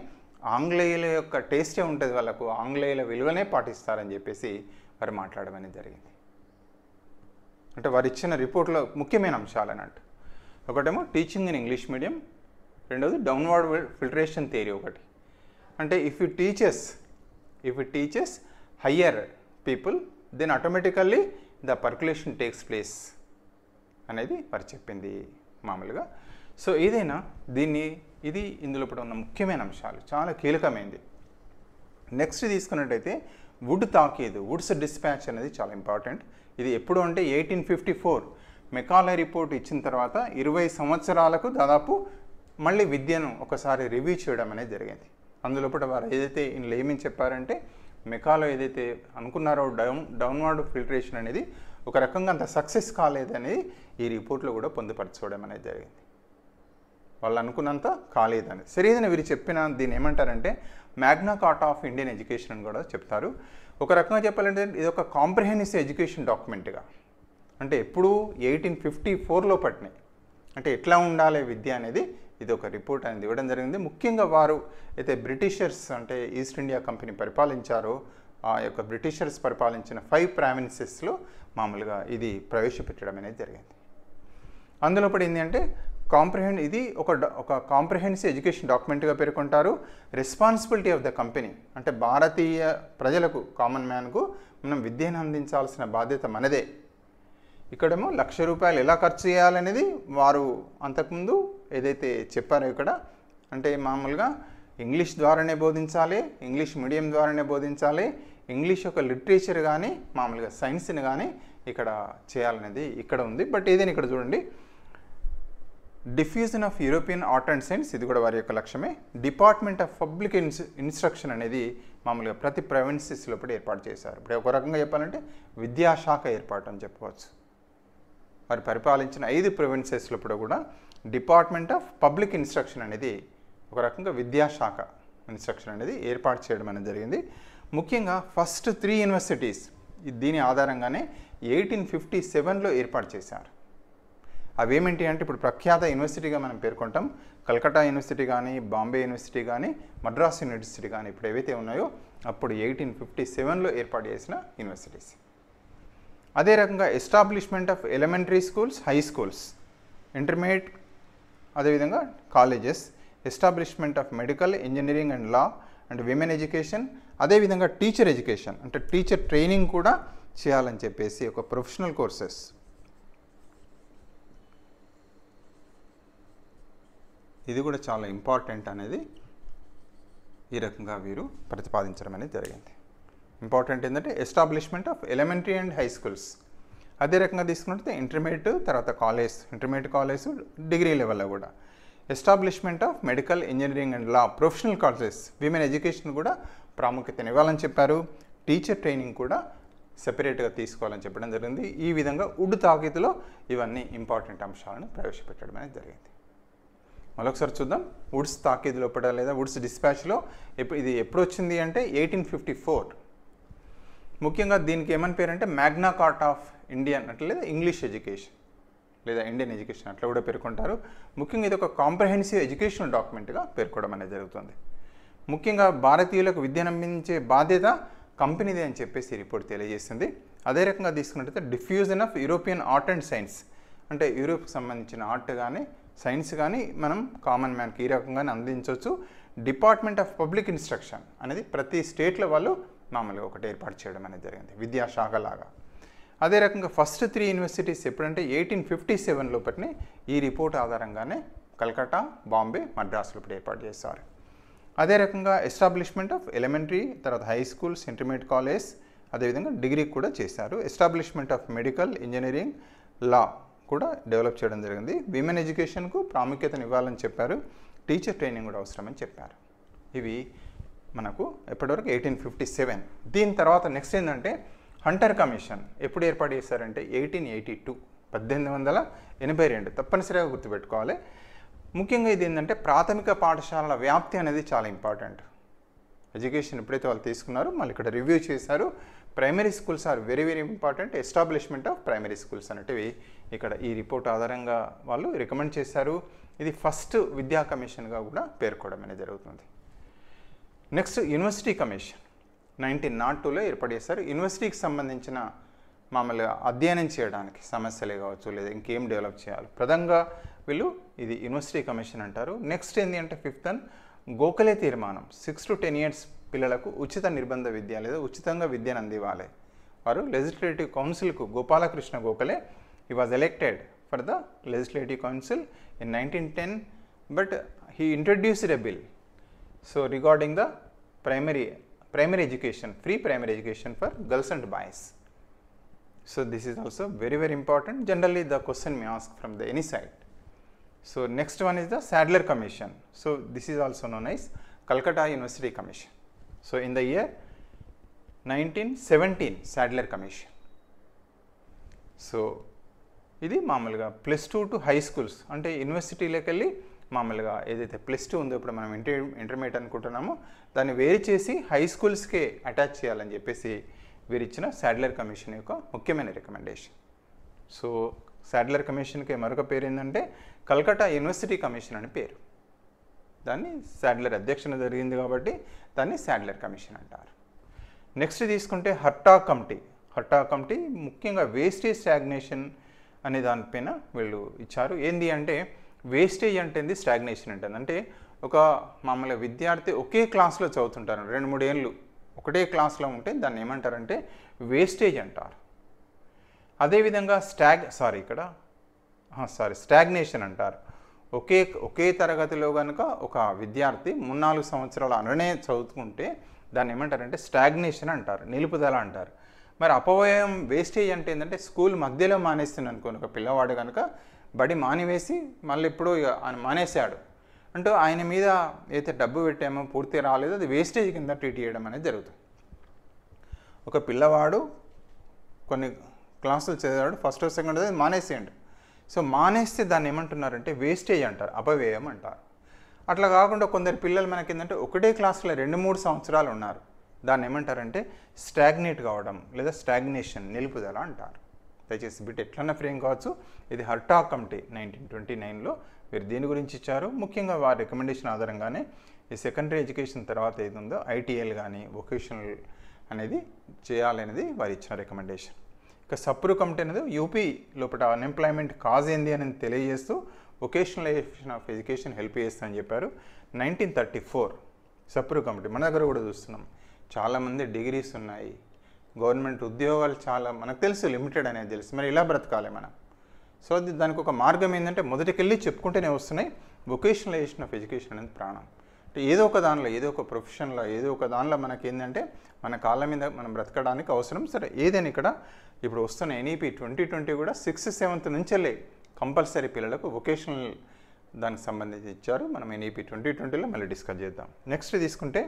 ఆంగ్లేయుల యొక్క టేస్టే ఉంటుంది, వాళ్ళకు ఆంగ్లేయుల విలువనే పాటిస్తారని చెప్పేసి వారు మాట్లాడడం అనేది జరిగింది. అంటే వారు ఇచ్చిన రిపోర్ట్లో ముఖ్యమైన అంశాలు అన్నట్టు. ఒకటేమో టీచింగ్ ఇన్ ఇంగ్లీష్ మీడియం, రెండవది డౌన్వర్డ్ ఫిల్టరేషన్ థియరీ ఒకటి. అంటే if you teaches higher people then automatically the percolation takes place అనేది వారు చెప్పింది మామూలుగా. సో ఏదైనా ఇది ఇందులో ఇప్పుడు ఉన్న ముఖ్యమైన అంశాలు, చాలా కీలకమైనది. నెక్స్ట్ తీసుకున్నట్టయితే వుడ్ తాకీదు, వుడ్స్ డిస్పాచ్ అనేది చాలా ఇంపార్టెంట్. ఇది ఎప్పుడు అంటే 1854 మెకాలే రిపోర్ట్ ఇచ్చిన తర్వాత 20 సంవత్సరాలకు దాదాపు మళ్ళీ విద్యను ఒకసారి రివ్యూ చేయడం అనేది జరిగింది. అందులో వారు ఏదైతే ఇందులో ఏమేమి చెప్పారంటే, మెకాలో ఏదైతే అనుకున్నారో డౌన్వర్డ్ ఫిల్టరేషన్ అనేది ఒక రకంగా అంత సక్సెస్ కాలేదని ఈ రిపోర్ట్లో కూడా పొందుపరచుకోవడం అనేది జరిగింది. వాళ్ళు అనుకున్నంత కాలేదని. సరేదని వీరు చెప్పిన దీన్ని ఏమంటారంటే మ్యాగ్నా కార్టా ఆఫ్ ఇండియన్ ఎడ్యుకేషన్ అని కూడా చెప్తారు. ఒక రకంగా చెప్పాలంటే ఇది ఒక కాంప్రహెన్సివ్ ఎడ్యుకేషన్ డాక్యుమెంట్గా, అంటే ఎప్పుడు 1854లో పట్టినాయి. అంటే ఎట్లా ఉండాలి విద్య అనేది ఇది ఒక రిపోర్ట్ అనేది ఇవ్వడం జరిగింది. ముఖ్యంగా వారు అయితే బ్రిటిషర్స్ అంటే ఈస్ట్ ఇండియా కంపెనీ పరిపాలించారో ఆ యొక్క బ్రిటిషర్స్ పరిపాలించిన 5 ప్రావిన్సెస్లో మామూలుగా ఇది ప్రవేశపెట్టడం అనేది జరిగింది. అందులో ఏంటి అంటే ఇది ఒక కాంప్రహెన్సివ్ ఎడ్యుకేషన్ డాక్యుమెంట్గా పేర్కొంటారు. రెస్పాన్సిబిలిటీ ఆఫ్ ద కంపెనీ, అంటే భారతీయ ప్రజలకు కామన్ మ్యాన్కు మనం విద్యను అందించాల్సిన బాధ్యత మనదే. ఇక్కడేమో ₹1,00,000 ఎలా ఖర్చు చేయాలనేది వారు అంతకుముందు ఏదైతే చెప్పారో ఇక్కడ, అంటే మామూలుగా ఇంగ్లీష్ ద్వారానే బోధించాలి, ఇంగ్లీష్ మీడియం ద్వారానే బోధించాలి, ఇంగ్లీష్ యొక్క లిటరేచర్ కానీ మామూలుగా సైన్స్ని కానీ ఇక్కడ చేయాలనేది ఇక్కడ ఉంది. బట్ ఏదైనా ఇక్కడ చూడండి, diffusion of European art and science, ఇది కూడా వారి యొక్క లక్ష్యమే. డిపార్ట్మెంట్ ఆఫ్ పబ్లిక్ ఇన్స్ట్రక్షన్ అనేది మామూలుగా ప్రతి ప్రావిన్సెస్ లోపల ఏర్పాటు చేశారు. ఇప్పుడు ఒక రకంగా చెప్పాలంటే విద్యాశాఖ ఏర్పాటు అని చెప్పవచ్చు. వారు పరిపాలించిన 5 ప్రావిన్సెస్ లోపల కూడా డిపార్ట్మెంట్ ఆఫ్ పబ్లిక్ ఇన్స్ట్రక్షన్ అనేది ఒక రకంగా విద్యాశాఖ ఇన్స్ట్రక్షన్ అనేది ఏర్పాటు చేయడం అనేది జరిగింది. ముఖ్యంగా ఫస్ట్ 3 యూనివర్సిటీస్ దీని ఆధారంగానే 1857లో ఏర్పాటు చేశారు. అవేమిటి అంటే ఇప్పుడు ప్రఖ్యాత యూనివర్సిటీగా మనం పేర్కొంటాం. కల్కట్టా యూనివర్సిటీ కానీ, బాంబే యూనివర్సిటీ కానీ, మద్రాస్ యూనివర్సిటీ కానీ ఇప్పుడు ఏవైతే ఉన్నాయో అప్పుడు 1857లో ఏర్పాటు చేసిన యూనివర్సిటీస్. అదే రకంగా establishment of elementary schools, high schools, intermediate, అదేవిధంగా colleges, establishment of medical, engineering and law and women education, అదేవిధంగా టీచర్ ఎడ్యుకేషన్ అంటే టీచర్ ట్రైనింగ్ కూడా చేయాలని చెప్పేసి ఒక ప్రొఫెషనల్ కోర్సెస్. ఇది కూడా చాలా ఇంపార్టెంట్ అనేది ఈ రకంగా వీరు ప్రతిపాదించడం అనేది జరిగింది. ఇంపార్టెంట్ ఏంటంటే establishment of elementary and high schools. అదే రకంగా తీసుకున్నట్లయితే ఇంటర్మీడియట్, తర్వాత కాలేజ్, ఇంటర్మీడియట్ కాలేజ్, డిగ్రీ లెవెల్లో కూడా establishment of medical, engineering and law, professional colleges, women education కూడా ప్రాముఖ్యతను ఇవ్వాలని చెప్పారు. టీచర్ ట్రైనింగ్ కూడా సెపరేట్గా తీసుకోవాలని చెప్పడం జరిగింది. ఈ విధంగా వుడ్ తాకీదులో ఇవన్నీ ఇంపార్టెంట్ అంశాలను ప్రవేశపెట్టడం అనేది జరిగింది. మరొకసారి చూద్దాం. వుడ్స్ తాకీదు లోపల లేదా వుడ్స్ డిస్పాచ్లో ఇది ఎప్పుడు వచ్చింది అంటే 1854. ముఖ్యంగా దీనికి ఏమని పేరు అంటే మ్యాగ్నా కార్టా ఆఫ్ ఇండియన్ అట్లా లేదా ఇంగ్లీష్ ఎడ్యుకేషన్ లేదా ఇండియన్ ఎడ్యుకేషన్ అట్లా కూడా పేర్కొంటారు. ముఖ్యంగా ఇది ఒక కాంప్రహెన్సివ్ ఎడ్యుకేషనల్ డాక్యుమెంట్గా పేర్కోవడం అనేది జరుగుతుంది. ముఖ్యంగా భారతీయులకు విద్యను అందించే బాధ్యత కంపెనీదే అని చెప్పేసి ఈ రిపోర్ట్ తెలియజేస్తుంది. అదే రకంగా తీసుకున్నట్లయితే diffusion of European art and science అంటే యూరోప్కి సంబంధించిన ఆర్ట్ కానీ సైన్స్ కానీ మనం కామన్ మ్యాన్కి ఈ రకంగానే అందించవచ్చు. డిపార్ట్మెంట్ ఆఫ్ పబ్లిక్ ఇన్స్ట్రక్షన్ అనేది ప్రతి స్టేట్లో వాళ్ళు మామూలుగా ఒకటి ఏర్పాటు చేయడం అనేది జరిగింది విద్యాశాఖ లాగా. అదే రకంగా ఫస్ట్ 3 యూనివర్సిటీస్ ఎప్పుడంటే 1857 లోపటిని ఈ రిపోర్ట్ ఆధారంగానే కల్కట్టా, బాంబే, మద్రాసులో ఇప్పుడు ఏర్పాటు చేశారు. అదే రకంగా ఎస్టాబ్లిష్మెంట్ ఆఫ్ ఎలిమెంటరీ, తర్వాత హై స్కూల్స్, ఇంటర్మీడియట్ కాలేజ్, అదేవిధంగా డిగ్రీ కూడా చేశారు. ఎస్టాబ్లిష్మెంట్ ఆఫ్ మెడికల్, ఇంజనీరింగ్, లా కూడా డెవలప్ చేయడం జరిగింది. విమెన్ ఎడ్యుకేషన్కు ప్రాముఖ్యతను ఇవ్వాలని చెప్పారు. టీచర్ ట్రైనింగ్ కూడా అవసరమని చెప్పారు. ఇవి మనకు ఎప్పటివరకు 1857. దీని తర్వాత నెక్స్ట్ ఏంటంటే హంటర్ కమిషన్ ఎప్పుడు ఏర్పాటు చేశారంటే 1882, 1882. తప్పనిసరిగా గుర్తుపెట్టుకోవాలి. ముఖ్యంగా ఇది ఏంటంటే ప్రాథమిక పాఠశాలల వ్యాప్తి అనేది చాలా ఇంపార్టెంట్. ఎడ్యుకేషన్ ఎప్పుడైతే వాళ్ళు తీసుకున్నారో మళ్ళీ ఇక్కడ రివ్యూ చేశారు. Primary schools are very very important. Establishment of primary schools అనేటివి ఇక్కడ ఈ రిపోర్ట్ ఆధారంగా వాళ్ళు రికమెండ్ చేశారు. ఇది ఫస్ట్ విద్యా కమిషన్గా కూడా పేర్కోవడం అనేది జరుగుతుంది. నెక్స్ట్ యూనివర్సిటీ కమిషన్ 1902లో ఏర్పాటు చేశారు. యూనివర్సిటీకి సంబంధించిన మామూలుగా అధ్యయనం చేయడానికి సమస్యలే కావచ్చు లేదా ఇంకేం డెవలప్ చేయాలి ప్రధానంగా వీళ్ళు ఇది యూనివర్సిటీ కమిషన్ అంటారు. నెక్స్ట్ ఏంటి అంటే 5th గోఖలే తీర్మానం 6 to 10 years పిల్లలకు ఉచిత నిర్బంధ విద్య లేదా ఉచితంగా విద్యను అందివ్వాలి. వారు లెజిస్లేటివ్ కౌన్సిల్కు Gopal Krishna Gokhale he was elected for the legislative council in 1910 but he introduced a bill so regarding the primary education, free primary education for girls and boys. So this is also very very important. Generally the question may ask from the any side. So next one is the Sadler Commission. So this is also known as Calcutta University Commission. So in the year 1917 Sadler Commission. So ఇది మామూలుగా +2 to high schools అంటే యూనివర్సిటీలోకి వెళ్ళి మామూలుగా ఏదైతే +2 ఉందో ఇప్పుడు మనం intermediate అనుకుంటున్నామో దాన్ని వేరు చేసి హై స్కూల్స్కే అటాచ్ చేయాలని చెప్పేసి వీరిచ్చిన సాడ్లర్ కమిషన్ యొక్క ముఖ్యమైన రికమెండేషన్. సో సాడ్లర్ కమిషన్కి మరొక పేరు ఏంటంటే కల్కట్టా యూనివర్సిటీ కమిషన్ అని పేరు. దాన్ని సాడ్లర్ అధ్యక్షన జరిగింది కాబట్టి దాన్ని సాడ్లర్ కమిషన్ అంటారు. నెక్స్ట్ తీసుకుంటే హర్టా కమిటీ ముఖ్యంగా వేస్టేజ్ స్టాగ్నేషన్ అనే దానిపైన వీళ్ళు ఇచ్చారు. ఏంది అంటే వేస్టేజ్ అంటే స్టాగ్నేషన్ అంటుంది. అంటే ఒక మామూలుగా విద్యార్థి ఒకే క్లాస్లో చదువుతుంటారు 2-3 ఏళ్ళు ఒకటే క్లాస్లో ఉంటే దాన్ని ఏమంటారంటే వేస్టేజ్ అంటారు. అదేవిధంగా స్టాగ్నేషన్ అంటారు. ఒకే తరగతిలో కనుక ఒక విద్యార్థి 3-4 సంవత్సరాలు అననే చదువుకుంటే దాన్ని ఏమంటారంటే స్టాగ్నేషన్ అంటారు, నిలుపుదల అంటారు. మరి అపవ్యయం వేస్టేజ్ అంటే ఏంటంటే స్కూల్ మధ్యలో మానేస్తుంది అనుకోని ఒక పిల్లవాడు కనుక బడి మానివేసి మళ్ళీ ఇప్పుడు ఆయన మానేశాడు అంటూ ఆయన మీద అయితే డబ్బు పెట్టామో పూర్తి రాలేదో అది వేస్టేజ్ కింద ట్రీట్ చేయడం అనేది జరుగుతుంది. ఒక పిల్లవాడు కొన్ని క్లాసులు చదివాడు, ఫస్ట్ సెకండ్ మానేసేయండి. సో మానేస్తే దాన్ని ఏమంటున్నారంటే వేస్టేజ్ అంటారు, అపవ్యయం అంటారు. అట్లా కాకుండా కొందరు పిల్లలు మనకి ఏంటంటే ఒకటే క్లాసులో 2-3 సంవత్సరాలు ఉన్నారు, దాన్ని ఏమంటారంటే స్టాగ్నేట్ కావడం లేదా స్టాగ్నేషన్ నిలుపుదల అంటారు. దయచేసి బిట్ ఎట్లన్నా ఫ్రేమ్ కావచ్చు. ఇది హర్టాగ్ కమిటీ 1929లో వీరు దీని గురించి ఇచ్చారు. ముఖ్యంగా వారి రికమెండేషన్ ఆధారంగానే ఈ సెకండరీ ఎడ్యుకేషన్ తర్వాత ఏది ఉందో ఐటీఎల్ కానీ వొకేషనల్ అనేది చేయాలనేది వారు ఇచ్చిన రికమెండేషన్. ఇక సప్రు కమిటీ అనేది యూపీ లోపల అన్ఎంప్లాయ్మెంట్ కాజ్ ఏంది అని తెలియజేస్తూ వొకేషనలైజేషన్ ఆఫ్ ఎడ్యుకేషన్ హెల్ప్ చేస్తుందని చెప్పారు. 1934 సప్రు కమిటీ మన దగ్గర కూడా చూస్తున్నాం. చాలామంది డిగ్రీస్ ఉన్నాయి, గవర్నమెంట్ ఉద్యోగాలు చాలా మనకు తెలుసు లిమిటెడ్ అనేది తెలుసు, మరి ఇలా బ్రతకాలి మనం. సో దానికి ఒక మార్గం ఏంటంటే మొదటికెళ్ళి చెప్పుకుంటూనే వస్తున్నాయి. వొకేషనలైజేషన్ ఆఫ్ ఎడ్యుకేషన్ అనేది ప్రాణం. అంటే ఏదో ఒక దానిలో ఏదో ఒక ప్రొఫెషన్లో ఏదో ఒక దానిలో మనకి ఏంటంటే మన కాళ్ళ మీద మనం బ్రతకడానికి అవసరం. సరే ఏదైనా ఇక్కడ ఇప్పుడు వస్తున్న ఎన్ఈపీ 2020 కూడా 6th 7th నుంచెల్లే కంపల్సరీ పిల్లలకు వొకేషనల్ దానికి సంబంధించి ఇచ్చారు. మనం ఎన్ఈపీ 2020లో మళ్ళీ డిస్కస్ చేద్దాం. నెక్స్ట్ తీసుకుంటే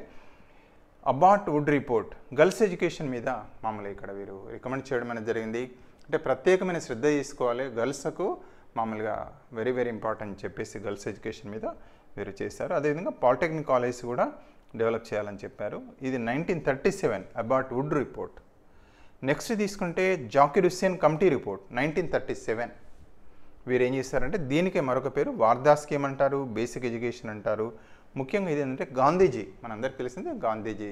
Abbott Wood report girls education మీద మామూలుగా ఇక్కడ వీరు రికమెండ్ చేయడం అనేది జరిగింది. అంటే ప్రత్యేకమైన శ్రద్ధ తీసుకోవాలి గర్ల్స్కు, మామూలుగా వెరీ వెరీ ఇంపార్టెంట్ చెప్పేసి గర్ల్స్ ఎడ్యుకేషన్ మీద వీరు చేశారు. అదేవిధంగా పాలిటెక్నిక్ కాలేజ్ కూడా డెవలప్ చేయాలని చెప్పారు. ఇది 1937 అబాట్ వుడ్ రిపోర్ట్. నెక్స్ట్ తీసుకుంటే జాకిర్ హుస్సేన్ కమిటీ రిపోర్ట్ 1937. వీరు ఏం చేస్తారంటే దీనికే మరొక పేరు వార్దా స్కీమ్ అంటారు, బేసిక్ ఎడ్యుకేషన్ అంటారు. ముఖ్యంగా ఇది ఏంటంటే గాంధీజీ, మనందరికీ తెలిసిందే గాంధీజీ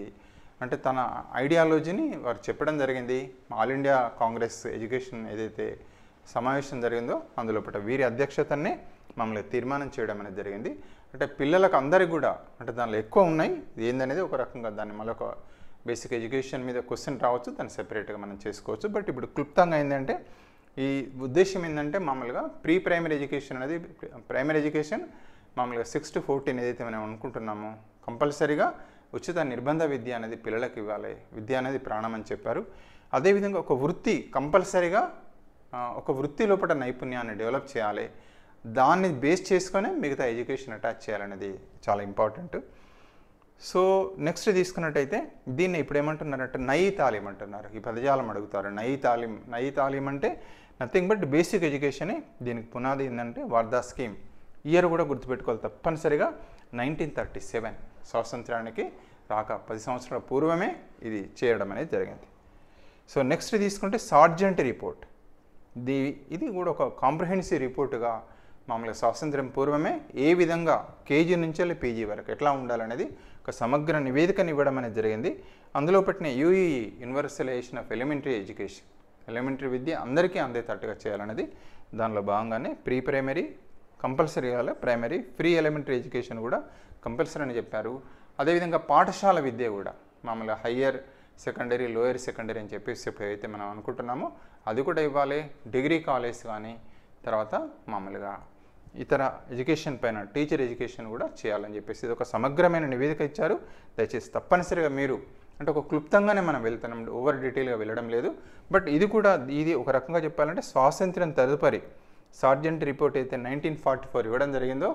అంటే తన ఐడియాలజీని వారు చెప్పడం జరిగింది. ఆల్ ఇండియా కాంగ్రెస్ ఎడ్యుకేషన్ ఏదైతే సమావేశం జరిగిందో అందులో వీరి అధ్యక్షతనే మమ్మల్ని తీర్మానం చేయడం అనేది జరిగింది. అంటే పిల్లలకు అందరికీ కూడా అంటే దానిలో ఎక్కువ ఉన్నాయి ఏందనేది ఒక రకంగా దాన్ని మళ్ళొక బేసిక్ ఎడ్యుకేషన్ మీద క్వశ్చన్ రావచ్చు, దాన్ని సెపరేట్గా మనం చేసుకోవచ్చు. బట్ ఇప్పుడు క్లుప్తంగా ఏంటంటే ఈ ఉద్దేశం ఏంటంటే మామూలుగా ప్రీ ప్రైమరీ ఎడ్యుకేషన్ అనేది ప్రైమరీ ఎడ్యుకేషన్ మామూలుగా 6 to 14 ఏదైతే మనం అనుకుంటున్నామో కంపల్సరీగా ఉచిత నిర్బంధ విద్య అనేది పిల్లలకు ఇవ్వాలి. విద్య అనేది ప్రాణం అని చెప్పారు. అదేవిధంగా ఒక వృత్తి కంపల్సరీగా ఒక వృత్తి లోపల నైపుణ్యాన్ని డెవలప్ చేయాలి. దాన్ని బేస్ చేసుకొని మిగతా ఎడ్యుకేషన్ అటాచ్ చేయాలనేది చాలా ఇంపార్టెంట్. సో నెక్స్ట్ తీసుకున్నట్టయితే దీన్ని ఇప్పుడు ఏమంటున్నారంటే నయీ తాలీం అంటున్నారు. ఈ పదజాలం అడుగుతారు. నయీ తాలీం అంటే నథింగ్ బట్ బేసిక్ ఎడ్యుకేషనే. దీనికి పునాది ఏంటంటే వార్దా స్కీమ్. ఇయర్ కూడా గుర్తుపెట్టుకోవాలి తప్పనిసరిగా 1937 స్వాతంత్రానికి రాక 10 సంవత్సరాల పూర్వమే ఇది చేయడం అనేది జరిగింది. సో నెక్స్ట్ తీసుకుంటే సార్జెంట్ రిపోర్ట్. ఇది కూడా ఒక కాంప్రహెన్సివ్ రిపోర్టుగా మామూలుగా స్వాతంత్ర్యం పూర్వమే ఏ విధంగా కేజీ నుంచి వెళ్ళి పీజీ వరకు ఎట్లా ఉండాలనేది ఒక సమగ్ర నివేదికను ఇవ్వడం అనేది జరిగింది. అందులో పెట్టిన UEE universalization of elementary education, elementary విద్య అందరికీ అందేటట్టుగా చేయాలనేది దానిలో భాగంగానే ప్రీ ప్రైమరీ కంపల్సరీ కావాలి, ప్రైమరీ ఫ్రీ ఎలిమెంటరీ ఎడ్యుకేషన్ కూడా కంపల్సరీ అని చెప్పారు. అదేవిధంగా పాఠశాల విద్య కూడా మామూలుగా హయ్యర్ సెకండరీ లోయర్ సెకండరీ అని చెప్పేసి అయితే మనం అనుకుంటున్నామో అది కూడా ఇవ్వాలి. డిగ్రీ కాలేజ్ కానీ తర్వాత మామూలుగా ఇతర ఎడ్యుకేషన్ పైన టీచర్ ఎడ్యుకేషన్ కూడా చేయాలని చెప్పేసి ఇది ఒక సమగ్రమైన నివేదిక ఇచ్చారు. దయచేసి తప్పనిసరిగా మీరు అంటే ఒక క్లుప్తంగానే మనం వెళ్తున్నాం, ఓవర్ డీటెయిల్గా వెళ్ళడం లేదు. బట్ ఇది ఒక రకంగా చెప్పాలంటే స్వాతంత్ర్యం తదుపరి సార్జెంట్ రిపోర్ట్ అయితే 1944 ఇవ్వడం జరిగిందో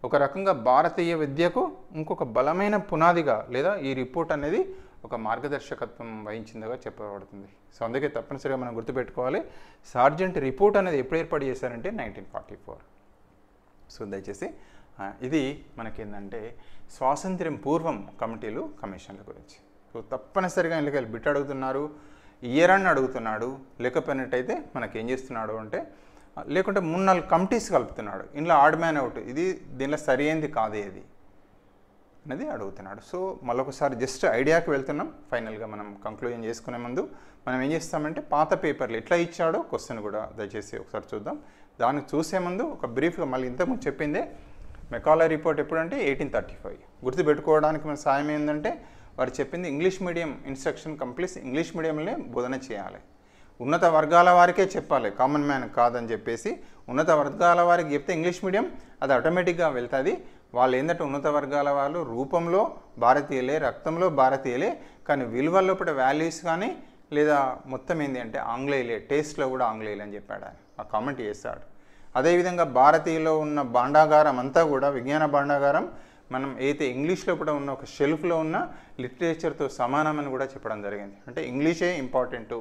ఒక రకంగా భారతీయ విద్యకు ఇంకొక బలమైన పునాదిగా లేదా ఈ రిపోర్ట్ అనేది ఒక మార్గదర్శకత్వం వహించిందిగా చెప్పబడుతుంది. సో అందుకే తప్పనిసరిగా మనం గుర్తుపెట్టుకోవాలి సార్జెంట్ రిపోర్ట్ అనేది ఎప్పుడు ఏర్పాటు చేశారంటే 1944. సో దయచేసి ఇది మనకేంటంటే స్వాతంత్ర్యం పూర్వం కమిటీలు కమిషన్ల గురించి. సో తప్పనిసరిగా ఇందులో బిట్ అడుగుతున్నారు, ఇయర్ అని అడుగుతున్నాడు. లేకపోయినట్టయితే మనకేం చేస్తున్నాడు అంటే లేకుంటే 3-4 కమిటీస్ కలుపుతున్నాడు. ఇందులో ఆడ్ మ్యాన్ అవుట్, ఇది దీనిలో సరి అయింది కాదు ఏది అనేది అడుగుతున్నాడు. సో మళ్ళొకసారి జస్ట్ ఐడియాకి వెళ్తున్నాం. ఫైనల్గా మనం కంక్లూజన్ చేసుకునే ముందు మనం ఏం చేస్తామంటే పాత పేపర్లు ఎట్లా ఇచ్చాడో క్వశ్చన్ కూడా దయచేసి ఒకసారి చూద్దాం. దానికి చూసే ముందు ఒక బ్రీఫ్గా మళ్ళీ ఇంతకుముందు చెప్పిందే మెకాలే రిపోర్ట్ ఎప్పుడంటే 1835. గుర్తుపెట్టుకోవడానికి మన సాయం ఏంటంటే వారు చెప్పింది English medium instruction complete English మీడియంలో బోధన చేయాలి. ఉన్నత వర్గాల వారికే చెప్పాలి, కామన్ మ్యాన్ కాదని చెప్పేసి ఉన్నత వర్గాల వారికి చెప్తే ఇంగ్లీష్ మీడియం అది ఆటోమేటిక్గా వెళ్తుంది. వాళ్ళు ఏంటంటే ఉన్నత వర్గాల వాళ్ళు రూపంలో భారతీయులే, రక్తంలో భారతీయులే, కానీ విలువల లోపల వాల్యూస్ కానీ లేదా మొత్తం ఏంటి అంటే ఆంగ్లేయులే, టేస్ట్లో కూడా ఆంగ్లేయులు అని చెప్పాడు ఆయన, ఆ కామెంట్ చేశాడు. అదేవిధంగా భారతీయులో ఉన్న భాండాగారం అంతా కూడా విజ్ఞాన భాండాగారం మనం అయితే ఇంగ్లీష్లో కూడా ఉన్న ఒక షెల్ఫ్లో ఉన్న లిటరేచర్తో సమానమని కూడా చెప్పడం జరిగింది. అంటే ఇంగ్లీషే ఇంపార్టెంట్,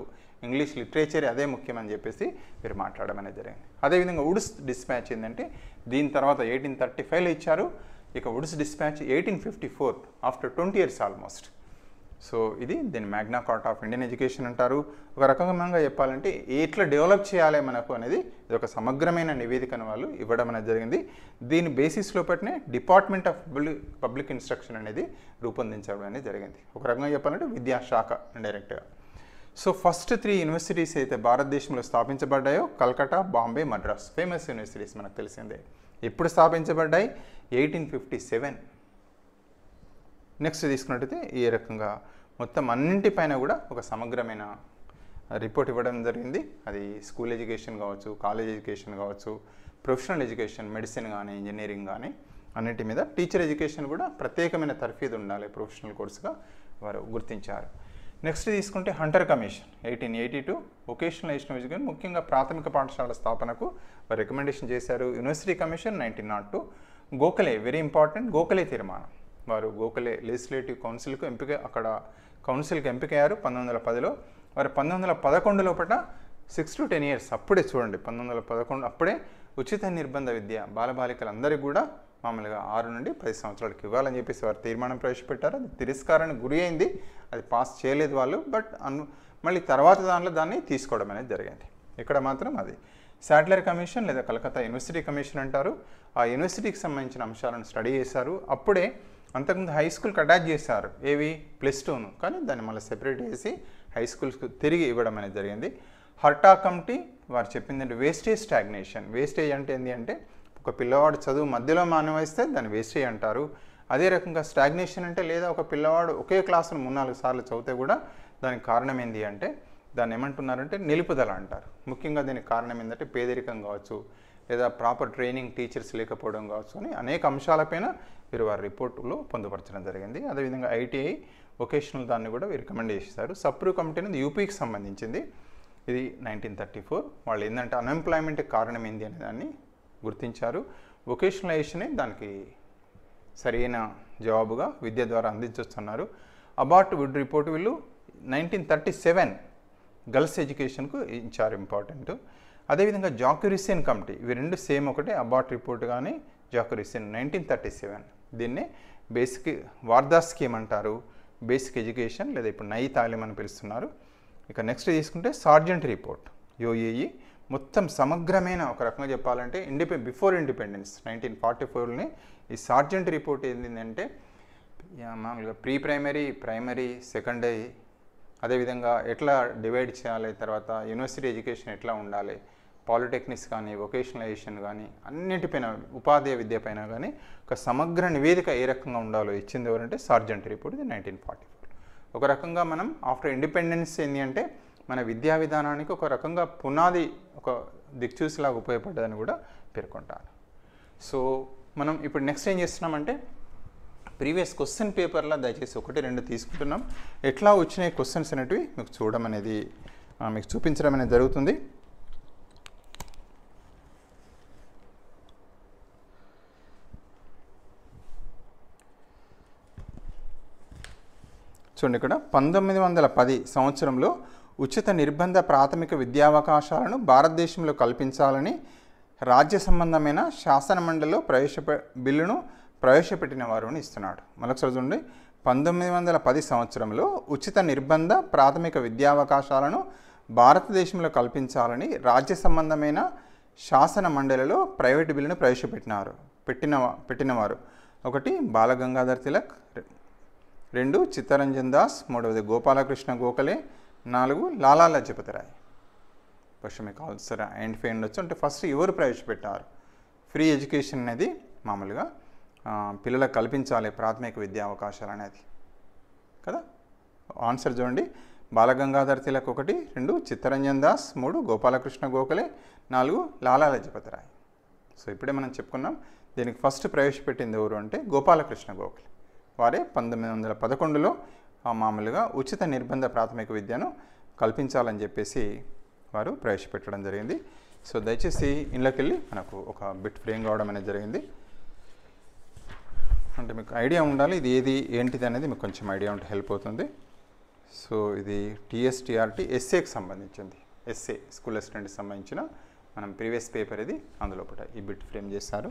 ఇంగ్లీష్ లిటరేచర్ అదే ముఖ్యమని చెప్పేసి మీరు మాట్లాడడం అనేది జరిగింది. అదేవిధంగా వుడ్స్ డిస్పాచ్ ఏంటంటే దీని తర్వాత 1835లో ఇచ్చారు. ఇక Woods dispatch 1854 after 20 years almost so ఇది దీన్ని మ్యాగ్నా కార్టా ఆఫ్ ఇండియన్ ఎడ్యుకేషన్ అంటారు. ఒక రకంగా చెప్పాలంటే ఎట్లా డెవలప్ చేయాలి మనకు అనేది ఇది ఒక సమగ్రమైన నివేదికను వాళ్ళు ఇవ్వడం అనేది జరిగింది. దీని బేసిస్ లోపలనే డిపార్ట్మెంట్ ఆఫ్ పబ్లిక్ ఇన్స్ట్రక్షన్ అనేది రూపొందించడం అనేది జరిగింది. ఒక రకంగా చెప్పాలంటే విద్యాశాఖ డైరెక్ట్గా. సో ఫస్ట్ 3 యూనివర్సిటీస్ అయితే భారతదేశంలో స్థాపించబడ్డాయో కల్కట్టా, బాంబే, మద్రాస్ ఫేమస్ యూనివర్సిటీస్ మనకు తెలిసిందే. ఎప్పుడు స్థాపించబడ్డాయి? 1857. నెక్స్ట్ తీసుకున్నట్టయితే ఈ రకంగా మొత్తం అన్నింటిపైన కూడా ఒక సమగ్రమైన రిపోర్ట్ ఇవ్వడం జరిగింది. అది స్కూల్ ఎడ్యుకేషన్ కావచ్చు, కాలేజ్ ఎడ్యుకేషన్ కావచ్చు, ప్రొఫెషనల్ ఎడ్యుకేషన్, మెడిసిన్ కానీ, ఇంజనీరింగ్ కానీ అన్నింటి మీద. టీచర్ ఎడ్యుకేషన్ కూడా ప్రత్యేకమైన తర్ఫీదు ఉండాలి ప్రొఫెషనల్ కోర్సుగా వారు గుర్తించారు. నెక్స్ట్ తీసుకుంటే హంటర్ కమిషన్ 1882 వొకేషనల్ ఎడ్యుకేషన్ ముఖ్యంగా ప్రాథమిక పాఠశాల స్థాపనకు వారు రికమెండేషన్ చేశారు. University commission 1902. Gokhale very important, Gokhale తీర్మానం. వారు గోఖలే లెజిస్లేటివ్ కౌన్సిల్కు కౌన్సిల్కి ఎంపికయ్యారు 1910లో. వారు 1911 లోపల 6 to 10 years అప్పుడే చూడండి 1911 అప్పుడే ఉచిత నిర్బంధ విద్య బాలబాలికలందరికీ కూడా మామూలుగా 6 నుండి 10 సంవత్సరాలకు ఇవ్వాలని చెప్పేసి వారు తీర్మానం ప్రవేశపెట్టారు. అది తిరస్కారానికి గురి అయింది, అది పాస్ చేయలేదు వాళ్ళు. బట్ మళ్ళీ తర్వాత దాన్ని తీసుకోవడం అనేది జరిగింది. ఇక్కడ మాత్రం అది శాటిలర్ కమిషన్ లేదా కలకత్తా యూనివర్సిటీ కమిషన్ అంటారు. ఆ యూనివర్సిటీకి సంబంధించిన అంశాలను స్టడీ చేశారు. అప్పుడే అంతకుముందు హై స్కూల్కి అటాచ్ చేశారు, ఏవి +2ను, కానీ దాన్ని మళ్ళీ సెపరేట్ చేసి హై స్కూల్స్కి తిరిగి ఇవ్వడం అనేది జరిగింది. హర్టా కమిటీ వారు చెప్పిందంటే వేస్టేజ్ స్టాగ్నేషన్. వేస్టేజ్ అంటే ఏంటి అంటే ఒక పిల్లవాడు చదువు మధ్యలో మానవేస్తే దాన్ని వేస్టేజ్ అంటారు. అదే రకంగా స్టాగ్నేషన్ అంటే లేదా ఒక పిల్లవాడు ఒకే క్లాసును 3-4 సార్లు చదివితే కూడా దానికి కారణం ఏంటి అంటే దాన్ని ఏమంటున్నారంటే నిలుపుదల అంటారు. ముఖ్యంగా దీనికి కారణం ఏంటంటే పేదరికం కావచ్చు, లేదా ప్రాపర్ ట్రైనింగ్ టీచర్స్ లేకపోవడం కావచ్చు అని అనేక అంశాలపైన వీరు వారి రిపోర్టులో పొందుపరచడం జరిగింది. అదేవిధంగా ఐటీఐ వొకేషనల్ దాన్ని కూడా వీరు రికమెండ్ చేశారు. సప్రూ కమిటీ అనేది యూపీకి సంబంధించింది. ఇది 1934. వాళ్ళు ఏంటంటే అన్ఎంప్లాయ్మెంట్కి కారణం ఏంది అనే దాన్ని గుర్తించారు. వొకేషనలైజేషనే దానికి సరైన జవాబుగా విద్య ద్వారా అందించొస్తున్నారు. అబార్ట్ వుడ్ రిపోర్ట్ వీళ్ళు 1937 గర్ల్స్ ఎడ్యుకేషన్కు ఇచ్చారు, ఇంపార్టెంట్. అదేవిధంగా జాక్యూరిసిన్ కమిటీ, ఇవి రెండు సేమ్ ఒకటే, అబార్ట్ రిపోర్ట్ కానీ జాక్యూరిసిన్ 1937. దీన్నే బేసిక్ వార్దా స్కీమ్ అంటారు, బేసిక్ ఎడ్యుకేషన్ లేదా ఇప్పుడు నై తాలీం అని పిలుస్తున్నారు. ఇక నెక్స్ట్ తీసుకుంటే సార్జెంట్ రిపోర్ట్ యోఏఈ, మొత్తం సమగ్రమైన ఒక రకంగా చెప్పాలంటే బిఫోర్ ఇండిపెండెన్స్ 1944లోనే ఈ సార్జెంట్ రిపోర్ట్ ఏంటంటే మామూలుగా ప్రైమరీ, సెకండరీ, అదేవిధంగా ఎట్లా డివైడ్ చేయాలి, తర్వాత యూనివర్సిటీ ఎడ్యుకేషన్ ఎట్లా ఉండాలి, పాలిటెక్నిక్స్ కానీ వొకేషనలైజేషన్ కానీ అన్నిటిపైన ఉపాధ్యాయ విద్య పైన కానీ ఒక సమగ్ర నివేదిక ఏ రకంగా ఉండాలో ఇచ్చింది ఎవరంటే సార్జెంట్ రిపోర్ట్. ఇది 1944. ఒక రకంగా మనం ఆఫ్టర్ ఇండిపెండెన్స్ ఏంటి అంటే మన విద్యా విధానానికి ఒక రకంగా పునాది, ఒక దిక్చూసిలాగా ఉపయోగపడ్డదని కూడా పేర్కొంటారు. సో మనం ఇప్పుడు నెక్స్ట్ ఏం చేస్తున్నామంటే ప్రీవియస్ క్వశ్చన్ పేపర్లో దయచేసి 1-2 తీసుకుంటున్నాం. ఎట్లా వచ్చినాయి క్వశ్చన్స్ అనేటివి మీకు చూడడం అనేది మీకు చూపించడం అనేది జరుగుతుంది. చూడండి, ఇక్కడ 1910 సంవత్సరంలో ఉచిత నిర్బంధ ప్రాథమిక విద్యావకాశాలను భారతదేశంలో కల్పించాలని రాజ్య సంబంధమైన శాసన మండలిలో బిల్లును ప్రవేశపెట్టిన వారు అని ఇస్తున్నాడు. మరొకసారి చూడండి, 1910 సంవత్సరంలో ఉచిత నిర్బంధ ప్రాథమిక విద్యావకాశాలను భారతదేశంలో కల్పించాలని రాజ్య సంబంధమైన శాసన మండలిలో ప్రైవేటు బిల్లును పెట్టినవారు 1 బాలగంగాధర్ తిలక్, 2 చిత్తరంజన్ దాస్, 3 గోపాలకృష్ణ గోఖలే, 4 లాలా లజపతి రాయ్. ఫస్ట్ మీకు ఆన్సర్ ఐడెంటిఫై ఉండొచ్చు. అంటే ఫస్ట్ ఎవరు ప్రవేశపెట్టారు ఫ్రీ ఎడ్యుకేషన్ అనేది, మామూలుగా పిల్లలకు కల్పించాలి ప్రాథమిక విద్యా అవకాశాలు అనేది కదా. ఆన్సర్ చూడండి, బాలగంగాధర్ తిలక్ 1, 2 చిత్తరంజన్ దాస్, 3 గోపాలకృష్ణ గోఖలే, 4 లాలా లజపతి రాయ్. సో ఇప్పుడే మనం చెప్పుకున్నాం దీనికి ఫస్ట్ ప్రవేశపెట్టింది ఎవరు అంటే గోపాలకృష్ణ గోఖలే. వారే 1911లో మామూలుగా ఉచిత నిర్బంధ ప్రాథమిక విద్యను కల్పించాలని చెప్పేసి వారు ప్రవేశపెట్టడం జరిగింది. సో దయచేసి ఇంట్లోకి వెళ్ళి మనకు ఒక బిట్ ఫ్రేమ్ కావడం అనేది జరిగింది. అంటే మీకు ఐడియా ఉండాలి ఇది ఏది ఏంటిది అనేది మీకు కొంచెం ఐడియా ఉంటే హెల్ప్ అవుతుంది. సో ఇది టీఎస్టీఆర్టీ ఎస్ఏకి సంబంధించింది, ఎస్ఏ స్కూల్ అసిస్టెంట్కి సంబంధించిన మనం ప్రీవియస్ పేపర్ ఇది, అందులో ఈ బిట్ ఫ్రేమ్ చేశారు.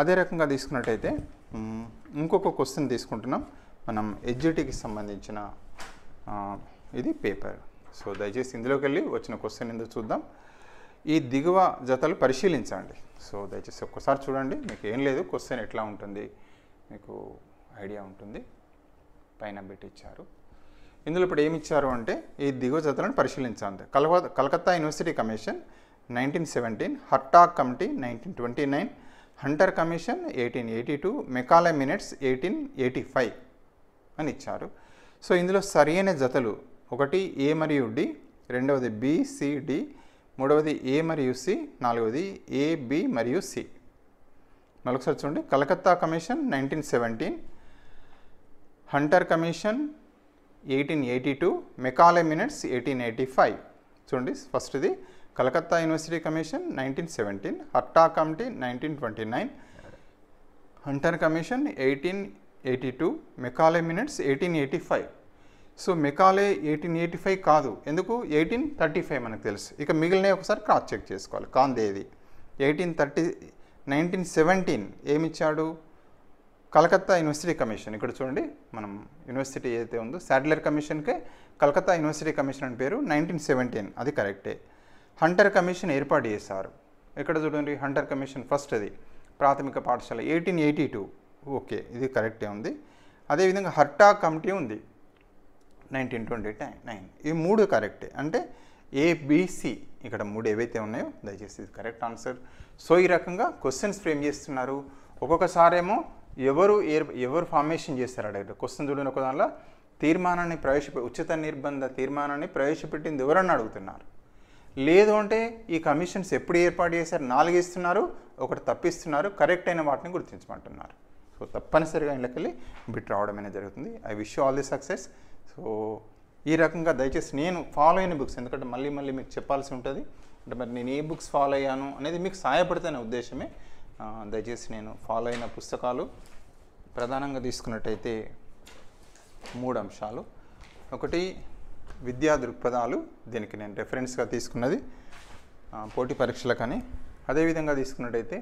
అదే రకంగా తీసుకున్నట్టయితే ఇంకొక క్వశ్చన్ తీసుకుంటున్నాం. మనం ఎడ్జిటీకి సంబంధించిన ఇది పేపర్. సో దయచేసి ఇందులోకి వెళ్ళి వచ్చిన క్వశ్చన్ ఎందుకు చూద్దాం. ఈ దిగువ జతలు పరిశీలించండి. సో దయచేసి ఒక్కసారి చూడండి, మీకు ఏం లేదు, క్వశ్చన్ ఎట్లా ఉంటుంది మీకు ఐడియా ఉంటుంది. పైన పెట్టి ఇచ్చారు. ఇందులో ఇప్పుడు ఏమి ఇచ్చారు అంటే ఈ దిగువ జతలను పరిశీలించాలి. Calcutta university commission 1917, Hartog committee 1929, Hunter commission 1882, Macaulay minutes 1885 అని ఇచ్చారు. సో ఇందులో సరైన జతలు ఒకటి ఏ మరియు డి, రెండవది బి, సి, డి, మూడవది ఏ మరియు సి, నాలుగవది ఏ, బి మరియు సి. మరొకసారి చూడండి. Calcutta commission 1917, Hunter commission 1882, Macaulay minutes 1885. చూడండి, ఫస్ట్ది Calcutta university commission 1917, Hartog committee 1929, Hunter commission 1882, Macaulay minutes 1885. So Macaulay 1885 కాదు, ఎందుకు 1835 మనకు తెలుసు. ఇక మిగిలిన ఒకసారి క్రాస్ చెక్ చేసుకోవాలి. కాందేది 1917 ఏమిచ్చాడు? Calcutta university commission. ఇక్కడ చూడండి, మనం యూనివర్సిటీ ఏదైతే ఉందో శాడ్లర్ కమిషన్కే కలకత్తా యూనివర్సిటీ కమిషన్ అని పేరు. 1917 అది కరెక్టే. హంటర్ కమిషన్ ఏర్పాటు చేశారు. ఇక్కడ చూడండి, హంటర్ కమిషన్ ఫస్ట్ అది ప్రాథమిక పాఠశాల 1882, ఓకే ఇది కరెక్టే ఉంది. అదేవిధంగా హర్టాగ్ కమిటీ ఉంది 1929. ఈ మూడు కరెక్టే. అంటే ఏబిసి ఇక్కడ మూడు ఏవైతే ఉన్నాయో దయచేసి ఇది కరెక్ట్ ఆన్సర్. సో ఈ రకంగా క్వశ్చన్స్ ఫ్రేమ్ చేస్తున్నారు. ఒక్కొక్కసారేమో ఎవరు ఫార్మేషన్ చేస్తారు అడిగారు. క్వశ్చన్ చూడండి, ఒక దానిలో తీర్మానాన్ని ఉచిత నిర్బంధ తీర్మానాన్ని ప్రవేశపెట్టింది ఎవరని అడుగుతున్నారు. లేదు అంటే ఈ కమిషన్స్ ఎప్పుడు ఏర్పాటు చేశారు 4 ఇస్తున్నారు, ఒకటి తప్పిస్తున్నారు, కరెక్ట్ అయిన వాటిని గుర్తించమంటున్నారు. సో తప్పనిసరిగా ఇంట్లోకెళ్ళి బిట్ రావడం అనేది జరుగుతుంది. I wish all the success. So ఈ రకంగా దయచేసి నేను ఫాలో అయిన బుక్స్, ఎందుకంటే మళ్ళీ మీకు చెప్పాల్సి ఉంటుంది, అంటే మరి నేను ఏ బుక్స్ ఫాలో అయ్యాను అనేది మీకు సహాయపడుతున్న ఉద్దేశమే. దయచేసి నేను ఫాలో అయిన పుస్తకాలు ప్రధానంగా తీసుకున్నట్టయితే 3 అంశాలు. ఒకటి విద్యా దృక్పథాలు, దీనికి నేను రెఫరెన్స్గా తీసుకున్నది పోటీ పరీక్షలకని. అదేవిధంగా తీసుకున్నట్టయితే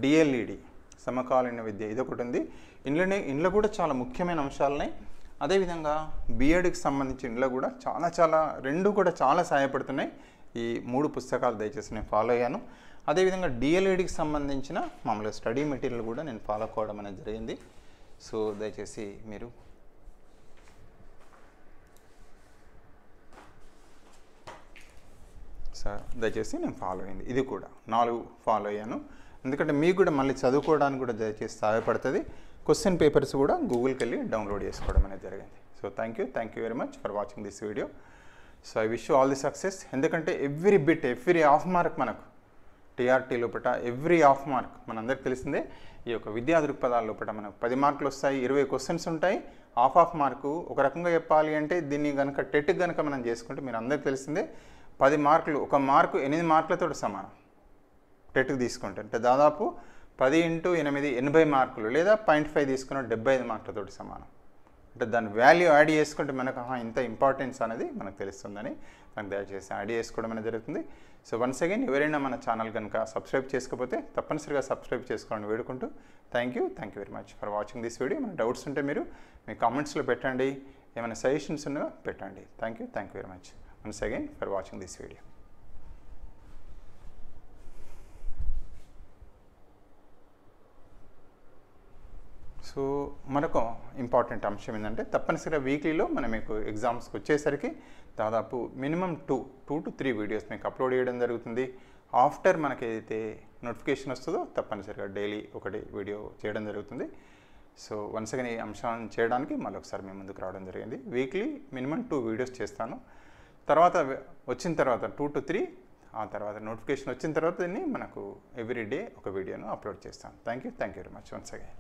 డిఎల్ఈడి సమకాలీన విద్య, ఇదొకటి ఉంది. ఇందులో కూడా చాలా ముఖ్యమైన అంశాలున్నాయి. అదేవిధంగా బిఎడ్కి సంబంధించి ఇందులో కూడా చాలా రెండు కూడా చాలా సహాయపడుతున్నాయి. ఈ 3 పుస్తకాలు దయచేసి నేను ఫాలో అయ్యాను. అదేవిధంగా డిఎల్ఈడికి సంబంధించిన మామూలుగా స్టడీ మెటీరియల్ కూడా నేను ఫాలో కావడం అనేది జరిగింది. సో దయచేసి మీరు దయచేసి నేను ఫాలో అయింది, ఇది కూడా 4 ఫాలో అయ్యాను. ఎందుకంటే మీకు కూడా మళ్ళీ చదువుకోవడానికి కూడా దయచేసి సహాయపడుతుంది. క్వశ్చన్ పేపర్స్ కూడా గూగుల్కి వెళ్ళి డౌన్లోడ్ చేసుకోవడం అనేది జరిగింది. So thank you very much for watching this video. So I wish you all the success. ఎందుకంటే every bit, every half mark మనకు టీఆర్టీ లోపల ఎవ్రీ హాఫ్ మార్క్ మనందరికి తెలిసిందే. ఈ యొక్క విద్యా దృక్పథాల లోపల మనకు 10 మార్కులు వస్తాయి, 20 క్వశ్చన్స్ ఉంటాయి. హాఫ్ మార్కు ఒక రకంగా చెప్పాలి అంటే దీన్ని కనుక టెట్కి కనుక మనం చేసుకుంటే మీరు అందరికి తెలిసిందే 10 మార్కులు, 1 మార్కు 8 మార్కులతో సమానం టెట్కి తీసుకుంటే. అంటే దాదాపు 10 × 8 80 మార్కులు, లేదా 0.5 తీసుకున్న 75 మార్కులతో సమానం. అంటే దాని వాల్యూ యాడ్ చేసుకుంటే మనకు ఇంత ఇంపార్టెన్స్ అనేది మనకు తెలుస్తుందని మనకు దయచేసి యాడ్ చేసుకోవడం అనేది జరుగుతుంది. సో వన్స్ అగైన్ ఎవరైనా మన ఛానల్ కనుక సబ్స్క్రైబ్ చేసుకోకపోతే తప్పనిసరిగా సబ్స్క్రైబ్ చేసుకోవాలని వేడుకుంటూ thank you very much for watching this video. మన డౌట్స్ ఉంటే మీరు మీ కామెంట్స్లో పెట్టండి, ఏమైనా సజెషన్స్ ఉన్నా పెట్టండి. Thank you very much once again for watching this video. So మరొక ఇంపార్టెంట్ అంశం ఏంటంటే తప్పనిసరిగా వీక్లీలో మనం మీకు ఎగ్జామ్స్కి వచ్చేసరికి దాదాపు మినిమం 2 to 3 వీడియోస్ మీకు అప్లోడ్ చేయడం జరుగుతుంది. ఆఫ్టర్ మనకి ఏదైతే నోటిఫికేషన్ వస్తుందో తప్పనిసరిగా డైలీ ఒకటి వీడియో చేయడం జరుగుతుంది. సో వన్స్ అగైన్ ఈ అంశాన్ని చేయడానికి మళ్ళీ ఒకసారి మేము ముందుకు రావడం జరిగింది. వీక్లీ మినిమం 2 వీడియోస్ చేస్తాను. తర్వాత వచ్చిన తర్వాత 2 to 3, ఆ తర్వాత నోటిఫికేషన్ వచ్చిన తర్వాత దీన్ని మనకు ఎవ్రీ డే ఒక వీడియోను అప్లోడ్ చేస్తాను. Thank you very much once again.